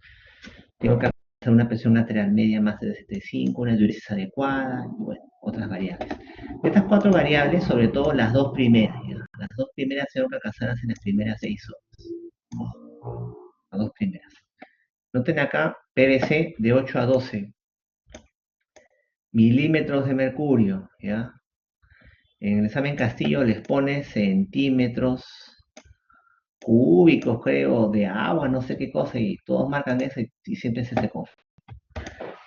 Tengo que hacer una presión arterial media más de 75, una diuresis adecuada y bueno, otras variables. De estas 4 variables, sobre todo las 2 primeras, ¿ya? Las 2 primeras tengo que alcanzarlas en las primeras 6 horas. Las 2 primeras. Noten acá PVC de 8 a 12 milímetros de mercurio, ¿ya? En el examen Castillo les pone centímetros cúbicos, creo, de agua, no sé qué cosa, y todos marcan eso y siempre se confunde.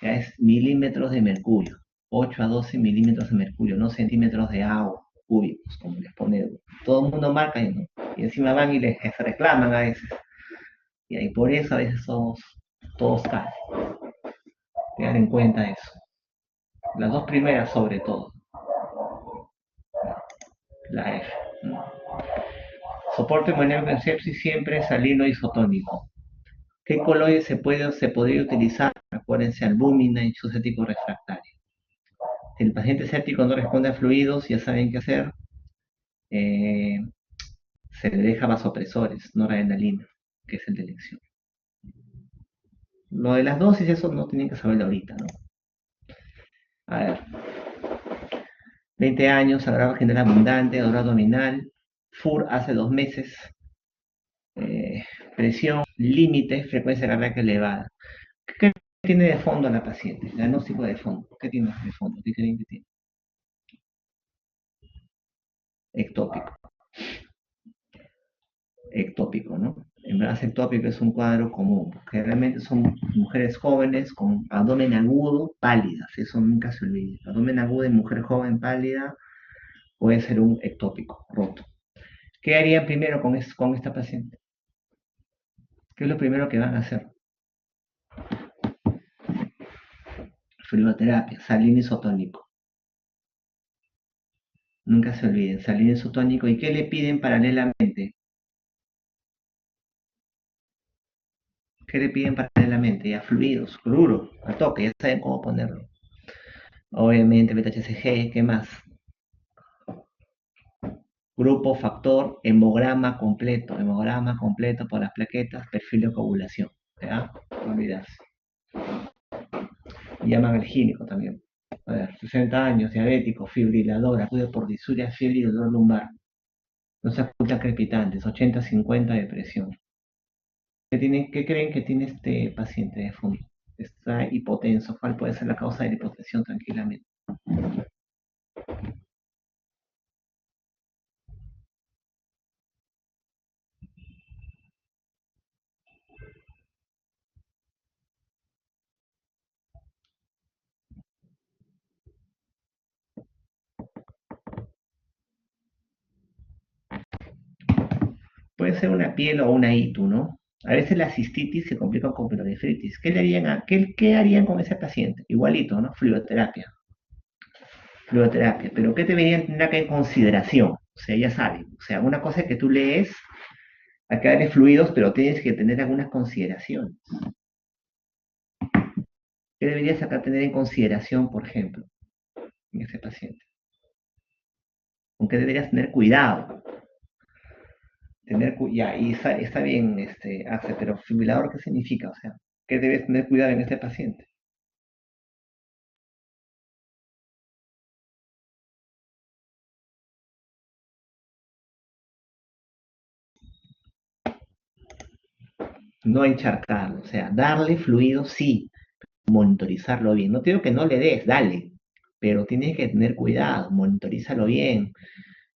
Ya es milímetros de mercurio, 8 a 12 milímetros de mercurio, no centímetros de agua cúbicos, como les pone. Todo el mundo marca y encima van y les reclaman a veces. Y por eso a veces todos caen. Tengan en cuenta eso. Las 2 primeras sobre todo. La F. Soporte manual en sepsis siempre salino isotónico. ¿Qué coloides se podría utilizar? Acuérdense, albúmina y suséptico refractario. Si el paciente séptico no responde a fluidos, ya saben qué hacer. Eh, se le deja vasopresores, noradrenalina, que es el de elección. Lo de las dosis, eso no tienen que saberlo ahorita, ¿no? A ver, 20 años, sangrado general abundante, dolor abdominal, FUR hace 2 meses, presión, límite, frecuencia cardíaca elevada. ¿Qué tiene de fondo la paciente? Diagnóstico de fondo. ¿Qué tiene de fondo? ¿Qué creen que tiene? Ectópico. Ectópico, ¿no? Embarazo ectópico es un cuadro común. Generalmente son mujeres jóvenes con abdomen agudo, pálidas. Eso nunca se olvide. Abdomen agudo en mujer joven pálida puede ser un ectópico roto. ¿Qué harían primero con esta paciente? ¿Qué es lo primero que van a hacer? Fluidoterapia, salino isotónico. Nunca se olviden, salino isotónico. ¿Y qué le piden paralelamente? ¿Qué le piden paralelamente? Ya fluidos, cloruro, al toque, ya saben cómo ponerlo. Obviamente, beta-HCG, ¿qué más? Grupo, factor, hemograma completo por las plaquetas, perfil de coagulación. ¿Ya? No olvidarse. Llaman al gínico también. A ver, 60 años, diabético, fibrilador, acude por disuria, fiebre y dolor lumbar. No se oculta crepitantes, 80-50 de presión. ¿Qué creen que tiene este paciente de fondo? Está hipotenso. ¿Cuál puede ser la causa de la hipotensión tranquilamente? Puede ser una piel o una ITU, ¿no? A veces la cistitis se complica con pielonefritis. ¿Qué harían con ese paciente? Igualito, ¿no? Fluidoterapia. Fluidoterapia. Pero ¿qué deberían tener acá en consideración? O sea, ya saben. O sea, una cosa es que tú lees, acá de fluidos, pero tienes que tener algunas consideraciones. ¿Qué deberías acá tener en consideración, por ejemplo, en ese paciente? ¿Con qué deberías tener cuidado? Ya, y está bien, Axe, pero fibrilador, ¿qué significa? O sea, ¿qué debes tener cuidado en este paciente? No encharcarlo, o sea, darle fluido sí, monitorizarlo bien. No te digo que no le des, dale, pero tienes que tener cuidado, monitorízalo bien.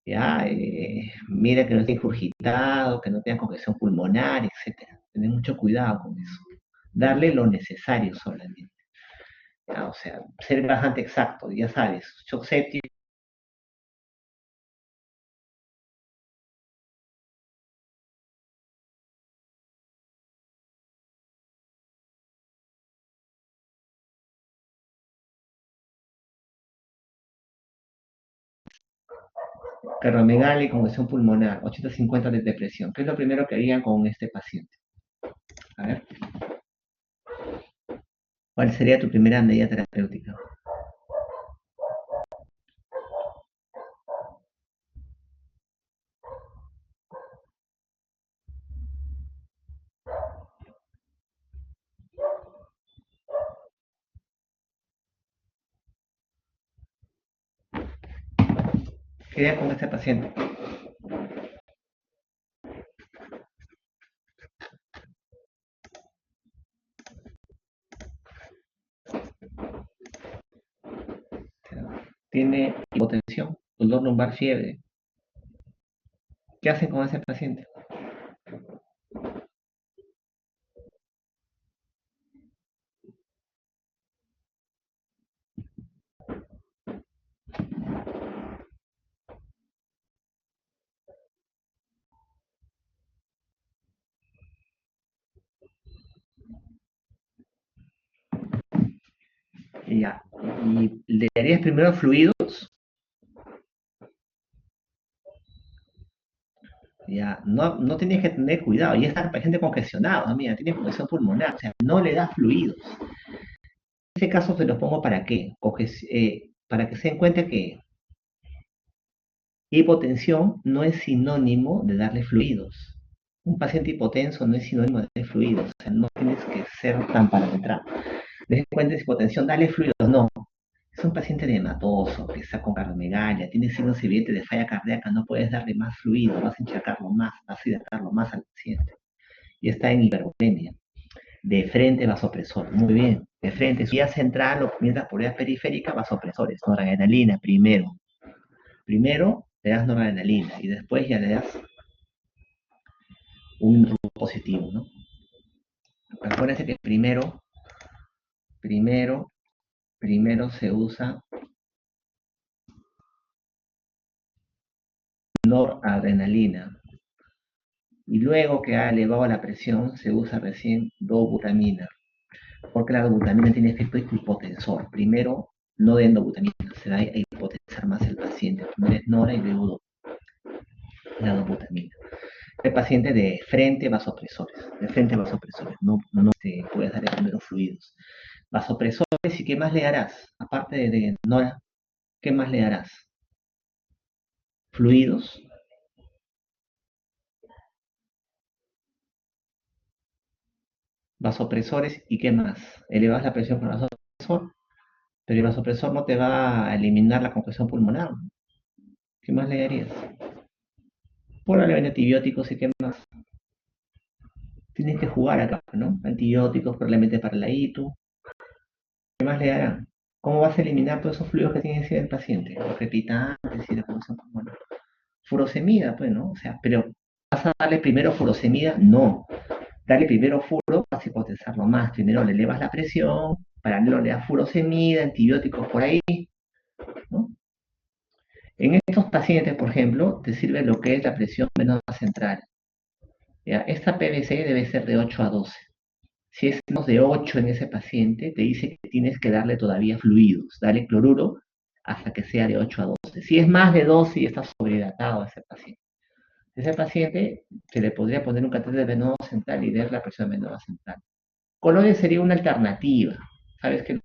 Ya, mira que no esté ingurgitado, que no tenga congestión pulmonar, etcétera. Tener mucho cuidado con eso. Darle lo necesario solamente. Ya, o sea, ser bastante exacto, ya sabes, shock séptico. Cardiomegalia y congestión pulmonar, 850 de depresión. ¿Qué es lo primero que harían con este paciente? A ver, ¿cuál sería tu primera medida terapéutica? ¿Qué haría con este paciente? Tiene hipotensión, dolor lumbar, fiebre. ¿Qué hacen con ese paciente? Y ya. ¿Y le darías primero fluidos? Ya, no, no tienes que tener cuidado. Y esta paciente congestionado, mira, tiene congestión pulmonar, o sea, no le das fluidos. En este caso te los pongo para qué? Para que se den cuenta que hipotensión no es sinónimo de darle fluidos. Un paciente hipotenso no es sinónimo de darle fluidos, o sea, no tienes que ser tan parametrado. Des cuenta de hipotensión, dale fluidos, no. Es un paciente edematoso, que está con cardiomegalia, tiene signos evidentes de falla cardíaca, no puedes darle más fluido, vas a encharcarlo más, vas a hidratarlo más al paciente. Y está en hipervolemia. De frente, vasopresor, muy bien. De frente, vía central o mientras por vía periférica, vasopresores, noradrenalina primero. Primero le das noradrenalina y después ya le das un rubo positivo, ¿no? Acuérdense que primero, primero se usa noradrenalina y luego que ha elevado la presión se usa recién dobutamina, porque la dobutamina tiene efecto hipotensor. Primero, no de endobutamina, se da a hipotensar más el paciente. Primero es nora y luego la dobutamina. El paciente de frente vasopresores, no te puedes dar primero fluidos. Vasopresores, ¿y qué más le harás? Aparte de nora, ¿qué más le harás? Fluidos, vasopresores, ¿y qué más? Elevas la presión con el vasopresor, pero el vasopresor no te va a eliminar la congestión pulmonar. ¿Qué más le harías? Probablemente antibióticos y qué más. Tienes que jugar acá, ¿no? Antibióticos, probablemente para la ITU. ¿Qué más le harán? ¿Cómo vas a eliminar todos esos fluidos que tiene el paciente? Los crepitantes y la congestión pulmonar. Furosemida, pues, ¿no? O sea, pero ¿vas a darle primero furosemida? No. Dale primero furo, vas a hipotensarlo más. Primero le elevas la presión, paralelo le das furosemida, antibióticos por ahí, ¿no? En estos pacientes, por ejemplo, te sirve lo que es la presión venosa central. ¿Ya? Esta PVC debe ser de 8 a 12. Si es menos de 8 en ese paciente, te dice que tienes que darle todavía fluidos, dale cloruro hasta que sea de 8 a 12. Si es más de 12 y está sobrehidratado ese paciente. Ese paciente se le podría poner un catéter venoso central y ver la presión venosa central. Coloide sería una alternativa. Sabes que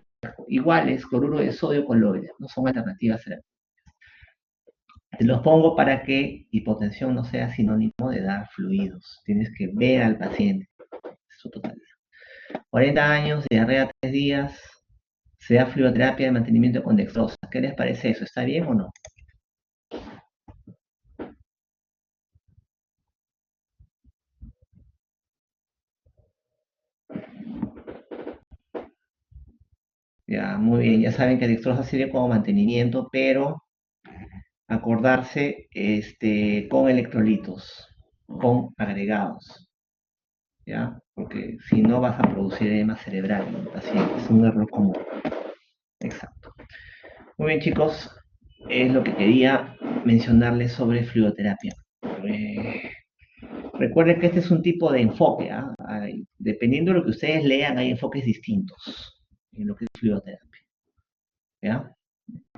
igual es cloruro de sodio coloide, no son alternativas. Te los pongo para que hipotensión no sea sinónimo de dar fluidos. Tienes que ver al paciente. Su totalidad. 40 años, diarrea 3 días, se da fluidoterapia de mantenimiento con dextrosa. ¿Qué les parece eso? ¿Está bien o no? Ya, muy bien, ya saben que dextrosa sirve como mantenimiento, pero acordarse con electrolitos, con agregados, ¿ya? Porque si no vas a producir edema cerebral en el paciente, es un error común. Exacto. Muy bien, chicos, es lo que quería mencionarles sobre fluidoterapia. Eh, Recuerden que este es un tipo de enfoque, ¿ah? Dependiendo de lo que ustedes lean, hay enfoques distintos en lo que es fluidoterapia, ¿ya?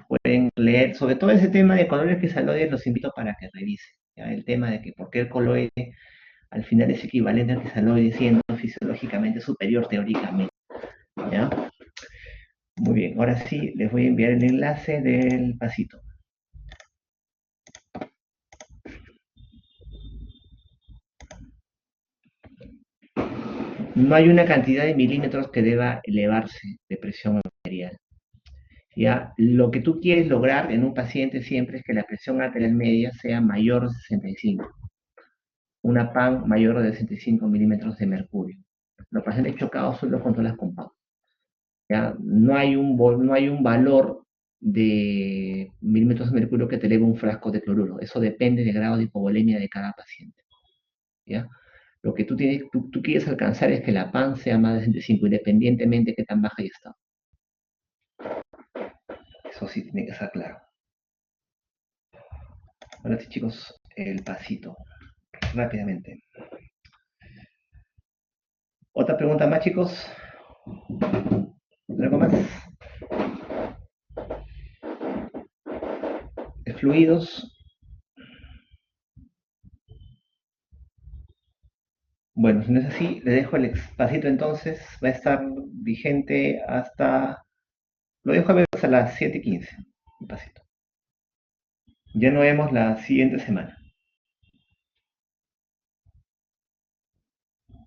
Pueden leer sobre todo ese tema de colores crisaloides, los invito para que revisen, ¿ya? El tema de que por qué el coloide al final es equivalente al crisaloide siendo fisiológicamente superior teóricamente, ¿ya? Muy bien, ahora sí les voy a enviar el enlace del pasito. No hay una cantidad de milímetros que deba elevarse de presión arterial. ¿Ya? Lo que tú quieres lograr en un paciente siempre es que la presión arterial media sea mayor de 65, una PAN mayor de 65 milímetros de mercurio. Los pacientes chocados solo controlas con PAN. ¿Ya? No hay un valor de milímetros de mercurio que te eleve un frasco de cloruro. Eso depende del grado de hipovolemia de cada paciente. ¿Ya? Lo que tú quieres alcanzar es que la PAN sea más de 65, independientemente de qué tan baja haya estado. Eso sí tiene que estar claro. Ahora sí, chicos, el pasito, rápidamente. Otra pregunta más, chicos. ¿Algo más? De fluidos. Bueno, si no es así, le dejo el pasito entonces. Va a estar vigente hasta... Lo dejo a ver hasta las 7:15. El pasito. Ya nos vemos la siguiente semana,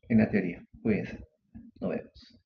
en la teoría. Cuídense. Nos vemos.